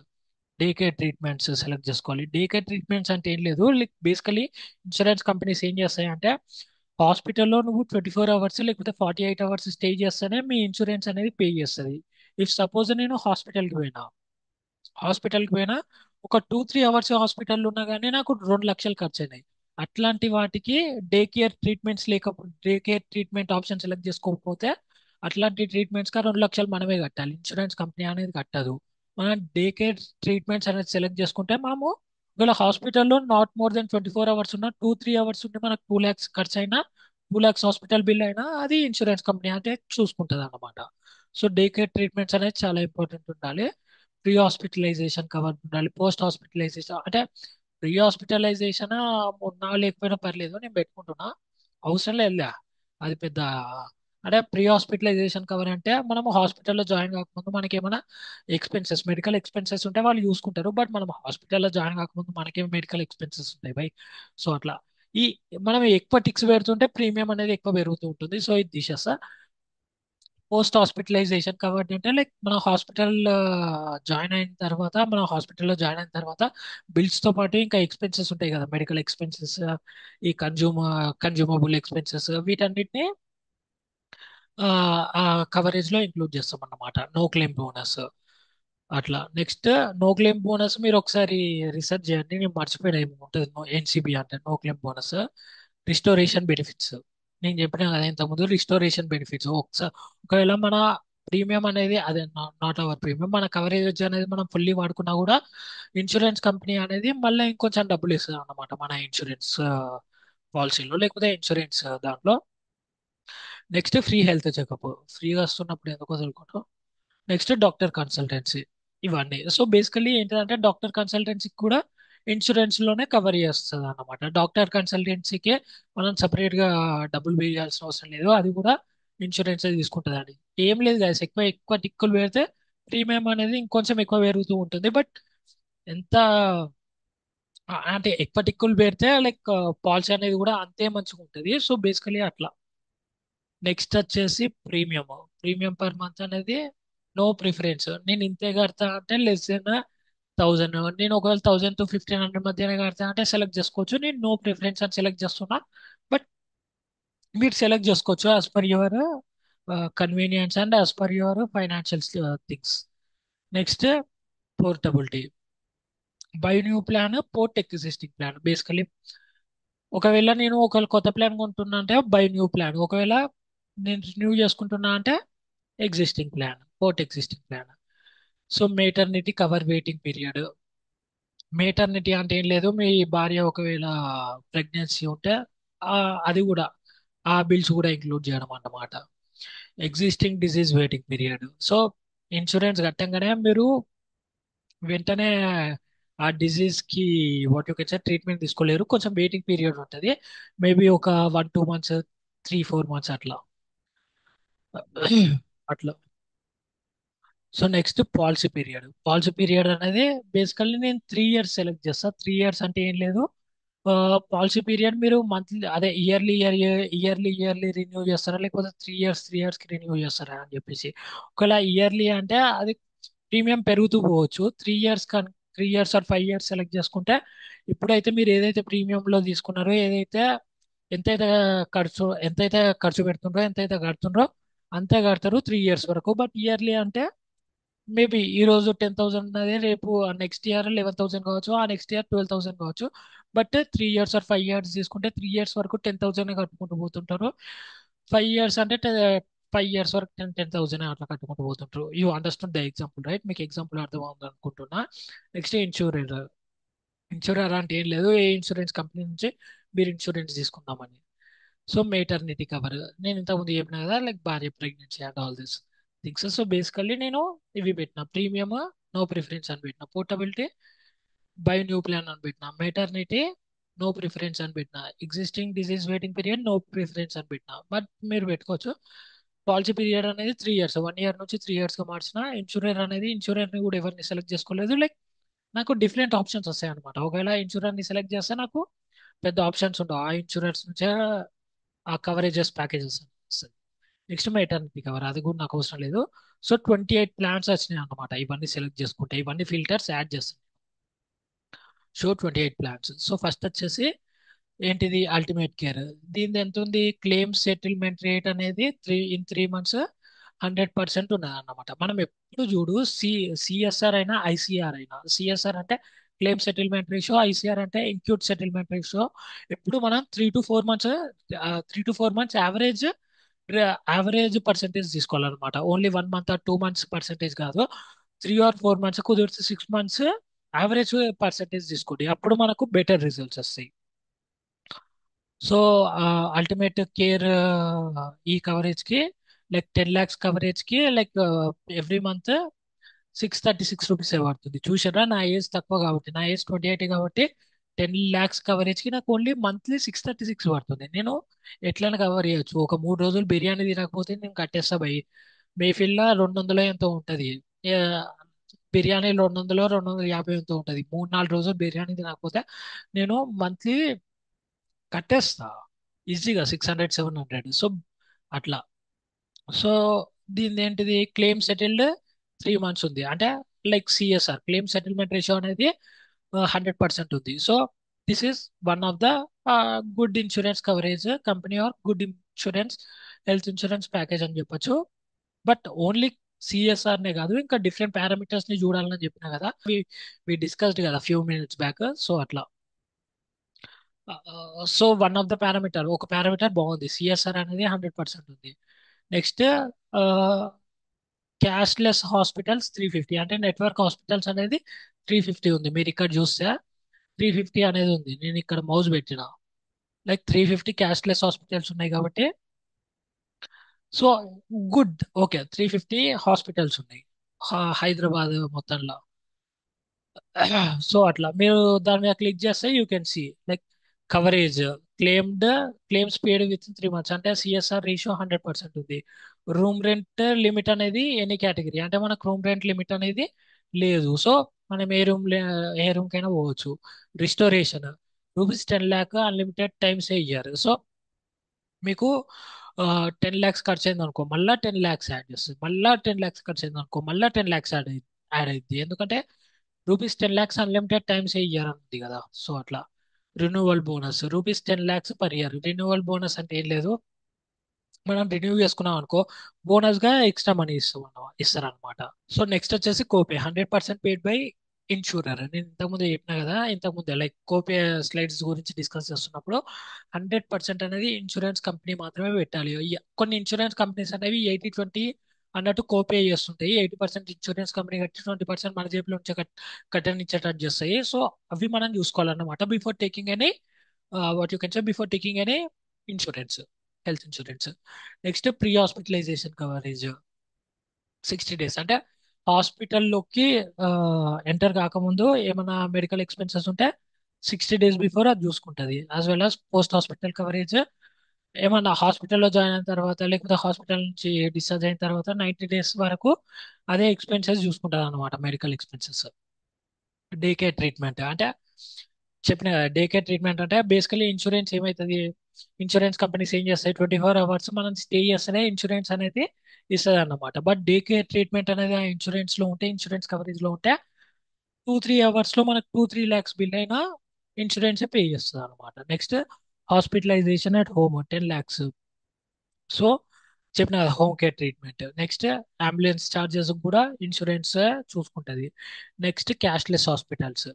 day care treatments select చేసుకోవాలి. డే కేర్ ట్రీట్మెంట్స్ అంటే ఏం లేదు, లైక్ బేసికలీ ఇన్సూరెన్స్ కంపెనీస్ ఏం చేస్తాయంటే, హాస్పిటల్లో నువ్వు 24 hours లేకపోతే 48 hours స్టే చేస్తేనే మీ ఇన్సూరెన్స్ అనేది పే చేస్తుంది. ఇఫ్ సపోజ్ నేను హాస్పిటల్కి పోయినా ఒక 2-3 అవర్స్ హాస్పిటల్లో ఉన్నా కానీ నాకు 2 లక్షలు ఖర్చు అయినాయి. అట్లాంటి వాటికి day care treatment option select చేసుకోకపోతే, అట్లాంటి ట్రీట్మెంట్స్కి 2 లక్షలు మనమే కట్టాలి, ఇన్సూరెన్స్ కంపెనీ అనేది కట్టదు. మనం డే కేర్ ట్రీట్మెంట్స్ అనేది సెలెక్ట్ చేసుకుంటే మనము ఒకవేళ హాస్పిటల్లో నాట్ మోర్ దెన్ 24 అవర్స్ ఉన్న 2-3 అవర్స్ ఉంటే మనకు 2 lakhs ఖర్చు అయినా, 2 lakhs హాస్పిటల్ బిల్ అయినా అది ఇన్సూరెన్స్ కంపెనీ అంటే చూసుకుంటుంది అన్నమాట. సో డే కేర్ ట్రీట్మెంట్స్ అనేది చాలా ఇంపార్టెంట్ ఉండాలి. ప్రీ హాస్పిటలైజేషన్ కవర్ ఉండాలి. పోస్ట్ హాస్పిటలైజేషన్ అంటే ప్రీ హాస్పిటలైజేషన్ ఉన్నా లేకపోయినా పర్లేదు, నేను పెట్టుకుంటున్నా, అవసరం లేదులే. అది పెద్ద అంటే ప్రీ హాస్పిటలైజేషన్ కవర్ అంటే మనము హాస్పిటల్లో జాయిన్ కాకముందు మనకి ఏమైనా మెడికల్ ఎక్స్పెన్సెస్ ఉంటే వాళ్ళు చూసుకుంటారు. బట్ మనం హాస్పిటల్లో జాయిన్ కాకముందు మనకేం మెడికల్ ఎక్స్పెన్సెస్ ఉంటాయి బై. సో అట్లా ఈ మనం ఎక్కువ టిక్స్ పెడుతుంటే ప్రీమియం అనేది ఎక్కువ పెరుగుతూ ఉంటుంది. సో ఇది తీసేస్తా. పోస్ట్ హాస్పిటలైజేషన్ కాబట్టి అంటే లైక్ మన హాస్పిటల్లో జాయిన్ అయిన తర్వాత బిల్స్ తో పాటు ఇంకా ఎక్స్పెన్సెస్ ఉంటాయి కదా, మెడికల్ ఎక్స్పెన్సెస్, ఈ కన్జ్యూమబుల్ ఎక్స్పెన్సెస్, వీటన్నిటిని ఆ ఆ కవరేజ్ లో ఇంక్లూడ్ చేస్తాం అన్నమాట. నో క్లెయిమ్ బోనస్ అట్లా. నెక్స్ట్ నో క్లెయిమ్ బోనస్ మీరు ఒకసారి రీసెర్చ్ చేయండి, నేను మర్చిపోయినా ఏమి ఉంటుంది. ఎన్సిబి అంటే no claim bonus. Restoration benefits నేను చెప్పిన కదా ఇంతకుముందు, రిస్టోరేషన్ బెనిఫిట్స్ ఒకసారి ఒకవేళ మన ప్రీమియం అనేది అదే నాట్ అవర్ ప్రీమియం, మన కవరేజ్ అనేది మనం ఫుల్లీ వాడుకున్నా కూడా ఇన్సూరెన్స్ కంపెనీ అనేది మళ్ళీ ఇంకొంచెం డబ్బులు ఇస్తుంది అన్నమాట మన ఇన్సూరెన్స్ పాలసీలో లేకపోతే ఇన్సూరెన్స్ దాంట్లో. నెక్స్ట్ ఫ్రీ హెల్త్ చెకప్, ఫ్రీగా వస్తున్నప్పుడు ఎందుకు వదులుకుంటాం. నెక్స్ట్ డాక్టర్ కన్సల్టెన్సీ, ఇవన్నీ. సో బేసికలీ ఏంటంటే డాక్టర్ కన్సల్టెన్సీ కూడా ఇన్సూరెన్స్ లోనే కవర్ చేస్తుంది అన్నమాట. డాక్టర్ కన్సల్టెన్సీకి మనం సపరేట్ గా డబ్బులు పే చేయాల్సిన అవసరం లేదు, అది కూడా ఇన్సూరెన్స్ తీసుకుంటుంది అండి. ఏం లేదు guys, ఎక్కువ ఎక్కువ టిక్కులు పెడితే ప్రీమియం అనేది ఇంకొంచెం ఎక్కువ పెరుగుతూ ఉంటుంది. బట్ ఎంత అంటే ఎక్కువ టిక్కులు పెడితే లైక్ పాలసీ అనేది కూడా అంతే మంచిగా ఉంటుంది. సో బేసికలీ అట్లా. నెక్స్ట్ వచ్చేసి ప్రీమియం పర్ మంత్ అనేది నో ప్రిఫరెన్స్. నేను ఇంతే కడతా అంటే లెస్ దెన్ 1000, నేను ఒకవేళ 1000 to 1500 మధ్యనే కడతా అంటే సెలెక్ట్ చేసుకోవచ్చు. నేను నో ప్రిఫరెన్స్ అని సెలెక్ట్ చేస్తున్నా. బట్ మీరు సెలెక్ట్ చేసుకోవచ్చు as per your convenience and as per your financial things. Next portability, by new plan, port existing plan. Basically ఒకవేళ నేను ఒకవేళ కొత్త ప్లాన్ కొంటున్నా అంటే బై న్యూ ప్లాన్, ఒకవేళ నేను న్యూ చేసుకుంటున్నా అంటే port existing plan. So maternity cover waiting period, maternity అంటే ఏం లేదు, మీ భార్య ఒకవేళ ప్రెగ్నెన్సీ ఉంటే ఆ, అది కూడా ఆ బిల్స్ కూడా ఇంక్లూడ్ చేయడం అన్నమాట. Existing disease waiting period, so insurance కట్టంగానే మీరు వెంటనే ఆ డిసీజ్ కి what you can say treatment తీసుకోలేరు, కొంచెం వెయిటింగ్ పీరియడ్ ఉంటుంది. మేబీ ఒక 1-2 months, 3-4 months అట్లా. అట్లా. సో నెక్స్ట్ పాలసీ పీరియడ్ అనేది బేసికల్లీ నేను 3 years సెలెక్ట్ చేస్తా. 3 years అంటే ఏం లేదు, పాలసీ పీరియడ్ మీరు మంత్లీ అదే ఇయర్లీ రిన్యూ చేస్తారా లేకపోతే 3 years కి రిన్యూ చేస్తారా అని చెప్పేసి. ఒకవేళ ఇయర్లీ అంటే అది ప్రీమియం పెరుగుతూ పోవచ్చు. 3 years ఆర్ 5 years సెలెక్ట్ చేసుకుంటే, ఇప్పుడైతే మీరు ఏదైతే ప్రీమియంలో తీసుకున్నారో, ఎంతైతే ఖర్చు పెడుతుండ్రో, ఎంతైతే కడుతుండ్రో అంతే కడతారు 3 years వరకు. బట్ ఇయర్లీ అంటే మేబీ ఈ రోజు 10,000 ఉన్నది, రేపు నెక్స్ట్ ఇయర్ 11,000 కావచ్చు, ఆ నెక్స్ట్ ఇయర్ 12,000 కావచ్చు. బట్ 3 years ఆర్ 5 years తీసుకుంటే 3 years వరకు 10,000 కట్టుకుంటూ పోతుంటారు. 5 years అంటే 5 years వరకు 10,000 అట్లా కట్టుకుంటూ పోతుంటారు. You understand the example right? మీకు ఎగ్జాంపుల్ అర్థం అవుతుంది అనుకుంటున్నా. నెక్స్ట్ ఇన్సూరర్ అంటే ఏం లేదు, ఏ ఇన్సూరెన్స్ కంపెనీ నుంచి మీరు ఇన్సూరెన్స్ తీసుకుందామని. సో మేటర్నిటీ కవర్, నేను ఇంతకుముందు చెప్పిన కదా, లైక్ భార్య pregnancy and all this things. So basically నేను ఇవి పెట్టిన ప్రీమియం, నో ప్రిఫరెన్స్ అని పెట్టిన పోర్టబిలిటీ, బై న్యూ ప్లాన్ అని పెట్టిన మెటర్నిటీ, నో ప్రిఫరెన్స్ అని పెట్టిన existing disease waiting period, no preference అని పెట్టిన. బట్ మీరు పెట్టుకోవచ్చు పాలసీ పీరియడ్ అనేది 3 ఇయర్స్, 1 ఇయర్ నుంచి 3 ఇయర్స్ గా మార్చిన. ఇన్సూరర్ అనేది ఇన్సూరర్ ని కూడా ఎవరిని సెలెక్ట్ చేసుకోలేదు. లైక్ నాకు డిఫరెంట్ ఆప్షన్స్ వస్తాయి అనమాట. ఒకవేళ ఇన్సూరర్ ని సెలెక్ట్ చేస్తే నాకు పెద్ద ఆప్షన్స్ ఉండవు, ఆ ఇన్సూరెన్స్ నుంచే ఆ కవరేజెస్ ప్యాకేజెస్ వస్తుంది. నెక్స్ట్ మెటర్నిటీ కవర్, అది కూడా నాకు అవసరం లేదు. సో 28 ప్లాన్స్ వచ్చినాయి అనమాట. ఇవన్నీ సెలెక్ట్ చేసుకుంటే ఇవన్నీ ఫిల్టర్స్ యాడ్ చేస్తాను. Show 28 plans. సో ఫస్ట్ వచ్చేసి ఏంటిది అల్టిమేట్ కేర్. దీని ఎంత ఉంది క్లెయిమ్ సెటిల్మెంట్ రేట్ అనేది 3 మంత్స్ 100% ఉన్నది అన్నమాట. మనం ఎప్పుడు చూడు సిఎస్ఆర్ అయినా ఐసీఆర్ అయినా, సిఎస్ఆర్ అంటే క్లెయిమ్ సెటిల్మెంట్ రేషియో, ఐసీఆర్ అంటే ఇంక్యూట్ సెటిల్మెంట్ రేషియో. ఎప్పుడు మనం 3 to 4 months, 3 to 4 months average percentage తీసుకోవాలన్నమాట. ఓన్లీ 1 మంత్ 2 మంత్స్ పర్సెంటేజ్ కాదు. 3 or 4 మంత్స్ కుదిరితే 6 మంత్స్ యావరేజ్ పర్సెంటేజ్ తీసుకోండి, అప్పుడు మనకు బెటర్ రిజల్ట్స్ వస్తాయి. సో అల్టిమేట్ కేర్ ఈ కవరేజ్ కి లైక్ 10 lakhs కవరేజ్ కి లైక్ ఎవ్రీ మంత్ 636 రూపీస్ పడుతుంది. చూసారా, నా ఏజ్ తక్కువ కాబట్టి, నా ఏజ్ 28 కాబట్టి 10 lakhs కవరేజ్ కి నాకు ఓన్లీ మంత్లీ 636 పడుతుంది. నేను ఎట్లైనా కవర్ చేయొచ్చు. ఒక 3 రోజులు బిర్యానీ తినకపోతే నేను కట్టేస్తా భయ్. మేఫిల్ 200 ఎంతో ఉంటది. ఆ, బిర్యానీ 200 250 ఎంతో ఉంటది. 3 4 రోజులు బిర్యానీ తినకపోతే నేను మంత్లీ కట్టేస్తా ఈజీగా 600 700. సో అట్లా. సో దీని ఏంటిది క్లెయిమ్ సెటిల్డ్ 3 మంత్స్ ఉంది అంటే like CSR claim settlement ratio అనేది 100% ఉంది. So this is one of the good insurance coverage company or good insurance health insurance package అని చెప్పొచ్చు. బట్ ఓన్లీ సిఎస్ఆర్ నే కాదు, ఇంకా డిఫరెంట్ పారామీటర్స్ ని చూడాలని చెప్పిన కదా, వి డిస్కస్డ్ కదా ఫ్యూ మినిట్స్ బ్యాక్. సో అట్లా. So one of the parameter, ఒక పారామీటర్ బాగుంది, సిఎస్ఆర్ అనేది 100% ఉంది. నెక్స్ట్ క్యాష్లెస్ హాస్పిటల్స్ 350, అంటే నెట్వర్క్ హాస్పిటల్స్ అనేది 350 ఉంది. మీరు ఇక్కడ చూస్తే 350 అనేది ఉంది. నేను ఇక్కడ మౌస్ పెట్టిన లైక్ 350 క్యాష్లెస్ హాస్పిటల్స్ ఉన్నాయి కాబట్టి, సో గుడ్, ఓకే 350 హాస్పిటల్స్ ఉన్నాయి హైదరాబాద్ మొత్తంలో. సో అట్లా మీరు దాని మీద క్లిక్ చేస్తే you can see like coverage claimed, claims paid with 3 months, అంటే సిఎస్ఆర్ రేషియో 100% ఉంది. రూమ్ రెంట్ లిమిట్ అనేది ఎనీ కేటగిరీ, అంటే మనకు రూమ్ రెంట్ లిమిట్ అనేది లేదు. సో మనం ఏ రూమ్ కైనా పోవచ్చు. Restoration rupees 10 lakh unlimited times ఏ ఇయ్యారు. సో మీకు 10 lakhs ఖర్చు అయింది అనుకో, మళ్ళీ 10 lakhs యాడ్ చేస్తుంది. మళ్ళీ 10 lakhs ఖర్చు అయింది అనుకో, మళ్ళీ 10 lakhs యాడ్ అయింది. ఎందుకంటే రూపీస్ 10 lakhs అన్లిమిటెడ్ టైమ్స్ ఏ ఇయర్ ఉంది కదా. సో అట్లా. Renewal bonus rupees 10 lakhs per year. Renewal bonus అంటే ఏం లేదు, మనం రిన్యూ చేసుకున్నాం అనుకో బోనస్ గా ఎక్స్ట్రా మనీ ఇస్తారనమాట. సో నెక్స్ట్ వచ్చేసి కోపే 100% పేడ్ బై ఇన్సూరర్. నేను ఇంతకుముందు చెప్పిన కదా, ఇంతకుముందు లైక్ కోపే స్లైడ్స్ గురించి డిస్కస్ చేస్తున్నప్పుడు 100% అనేది ఇన్సూరెన్స్ కంపెనీ మాత్రమే పెట్టాలి. కొన్ని ఇన్సూరెన్స్ కంపెనీస్ అనేవి 80-20 అన్నట్టు కోపే చేస్తుంటాయి. 80% ఇన్సూరెన్స్ కంపెనీ కట్టి 20% మన జేబులో నుంచి కట్టనిచ్చేటట్టు చేస్తాయి. సో అవి మనం చూసుకోవాలన్నమాట before taking any, what you can say, before taking any insurance, health insurance. Next pre hospitalisation coverage 60 days, అంటే హాస్పిటల్లోకి ఎంటర్ కాకముందు ఏమైనా మెడికల్ ఎక్స్పెన్సెస్ ఉంటే 60 days బిఫోర్ అది చూసుకుంటుంది. As well as post hospital coverage, ఏమన్నా హాస్పిటల్లో జాయిన్ అయిన తర్వాత లేకపోతే హాస్పిటల్ నుంచి డిశ్చార్జ్ అయిన తర్వాత 90 days వరకు అదే ఎక్స్పెన్సెస్ చూసుకుంటుంది అనమాట, medical expenses. Day care treatment అంటే చెప్పిన కదా, డే కేర్ ట్రీట్మెంట్ అంటే బేసికలీ ఇన్సూరెన్స్ ఏమవుతుంది, ఇన్సూరెన్స్ కంపెనీస్ ఏం చేస్తాయి 24 hours మనం స్టే చేస్తేనే ఇన్సూరెన్స్ అనేది ఇస్తుంది అన్నమాట. బట్ డే కేర్ ట్రీట్మెంట్ అనేది ఆ ఇన్సూరెన్స్ లో ఉంటే, ఇన్సూరెన్స్ కవరేజ్ లో ఉంటే 2-3 hours లో మనకు 2-3 lakhs బిల్ అయినా ఇన్సూరెన్స్ పే చేస్తుంది అనమాట. Next hospitalisation at home 10 lakhs. So చెప్పిన home care treatment. Next ambulance charges కూడా ఇన్సూరెన్స్ చూసుకుంటది. నెక్స్ట్ క్యాష్లెస్ హాస్పిటల్స్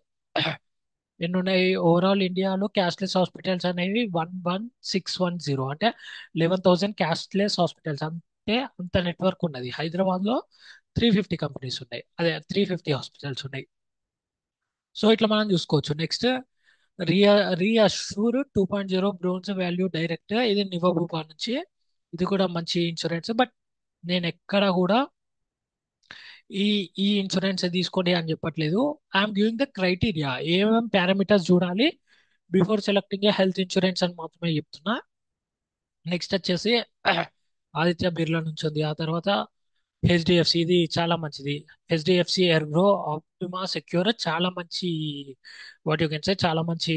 ఎన్ని ఉన్నాయి ఓవరాల్ ఇండియాలో క్యాష్లెస్ హాస్పిటల్స్ అనేవి 11,610, అంటే 11,000 క్యాష్లెస్ హాస్పిటల్స్, అంటే అంత నెట్వర్క్ ఉన్నది. హైదరాబాద్ లో 350 కంపెనీస్ ఉన్నాయి, అదే 350 హాస్పిటల్స్ ఉన్నాయి. సో ఇట్లా మనం చూసుకోవచ్చు. నెక్స్ట్ రియా రీఅష్యూర్ 2.0 బ్రోన్స్ వాల్యూ డైరెక్ట్, ఇది నివబుపా నుంచి. ఇది కూడా మంచి ఇన్సూరెన్స్. బట్ నేను ఎక్కడ కూడా ఈ ఈ ఇన్సూరెన్స్ తీసుకోండి అని చెప్పట్లేదు. ఐఎమ్ గివింగ్ ద క్రైటీరియా, ఏమేమి పారామీటర్స్ చూడాలి బిఫోర్ సెలెక్టింగ్ ఏ హెల్త్ ఇన్సూరెన్స్ అని మాత్రమే చెప్తున్నా. నెక్స్ట్ వచ్చేసి ఆదిత్య బిర్లా నుంచి ఉంది. ఆ తర్వాత హెచ్డిఎఫ్సి, ఇది చాలా మంచిది. హెచ్డిఎఫ్సి ఎర్గో ఆప్టిమా సెక్యూర్ చాలా మంచి, వాట్ యూ కెన్ సే, చాలా మంచి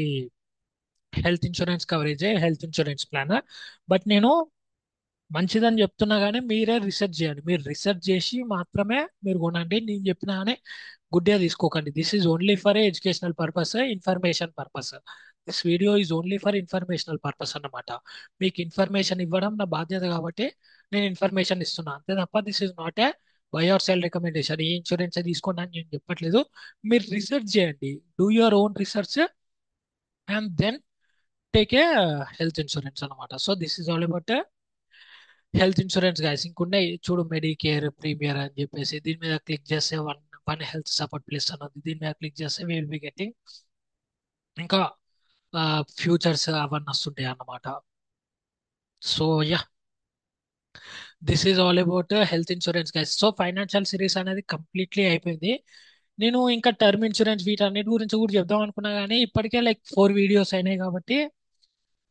health insurance coverage, health insurance plan. But నేను మంచిదని చెప్తున్నా కానీ మీరే రీసెర్చ్ చేయండి. మీరు రీసెర్చ్ చేసి మాత్రమే మీరు కొనండి. నేను చెప్పినా కానీ గుడ్డిగా తీసుకోకండి. This is only for educational purpose, information purpose. This video is only for informational purpose అన్నమాట. మీకు ఇన్ఫర్మేషన్ ఇవ్వడం నా బాధ్యత కాబట్టి నేను ఇన్ఫర్మేషన్ ఇస్తున్నా, అంతే తప్ప this is not a buy or sell recommendation. ఈ ఇన్సూరెన్స్ తీసుకోండి అని నేను చెప్పట్లేదు. మీరు రీసెర్చ్ చేయండి, do your own research and then take a health insurance అనమాట. So this is all about health insurance guys. ఇంకున్నాయి చూడు, మెడికేర్ ప్రీమియర్ అని చెప్పేసి. దీని మీద క్లిక్ చేస్తే one one health support plus అన్నది, దీని మీద క్లిక్ చేస్తే విల్ బి గెటింగ్ ఇంకా ఫ్యూచర్స్ అవన్నీ వస్తుంటాయి అన్నమాట. So yeah, this is all about health insurance guys. So financial series అనేది కంప్లీట్లీ అయిపోయింది. నేను ఇంకా టర్మ్ ఇన్సూరెన్స్ వీటన్నిటి గురించి కూడా చెప్దాం అనుకున్నా కానీ ఇప్పటికే లైక్ 4 వీడియోస్ అయినాయి కాబట్టి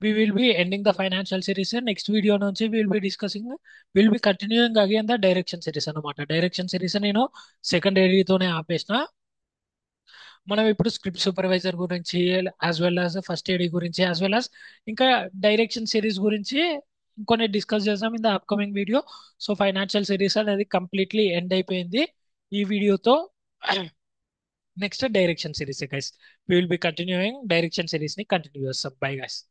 we will be ending the financial series. Next video నుంచి will be continuing again the direction series అన్నమాట. డైరెక్షన్ సిరీస్ నేను సెకండ్ ఏడీతోనే ఆపేసిన. మనం ఇప్పుడు స్క్రిప్ట్ సూపర్వైజర్ గురించి, as well as first AD గురించి, యాజ్ వెల్ యాజ్ ఇంకా డైరెక్షన్ సిరీస్ గురించి ఇంకొన్ని డిస్కస్ చేద్దాం in the upcoming video. So financial series అనేది కంప్లీట్లీ ఎండ్ అయిపోయింది ఈ వీడియోతో. Next direction series guys, will be continuing direction series ని కంటిన్యూ చేస్తాం. Bye guys.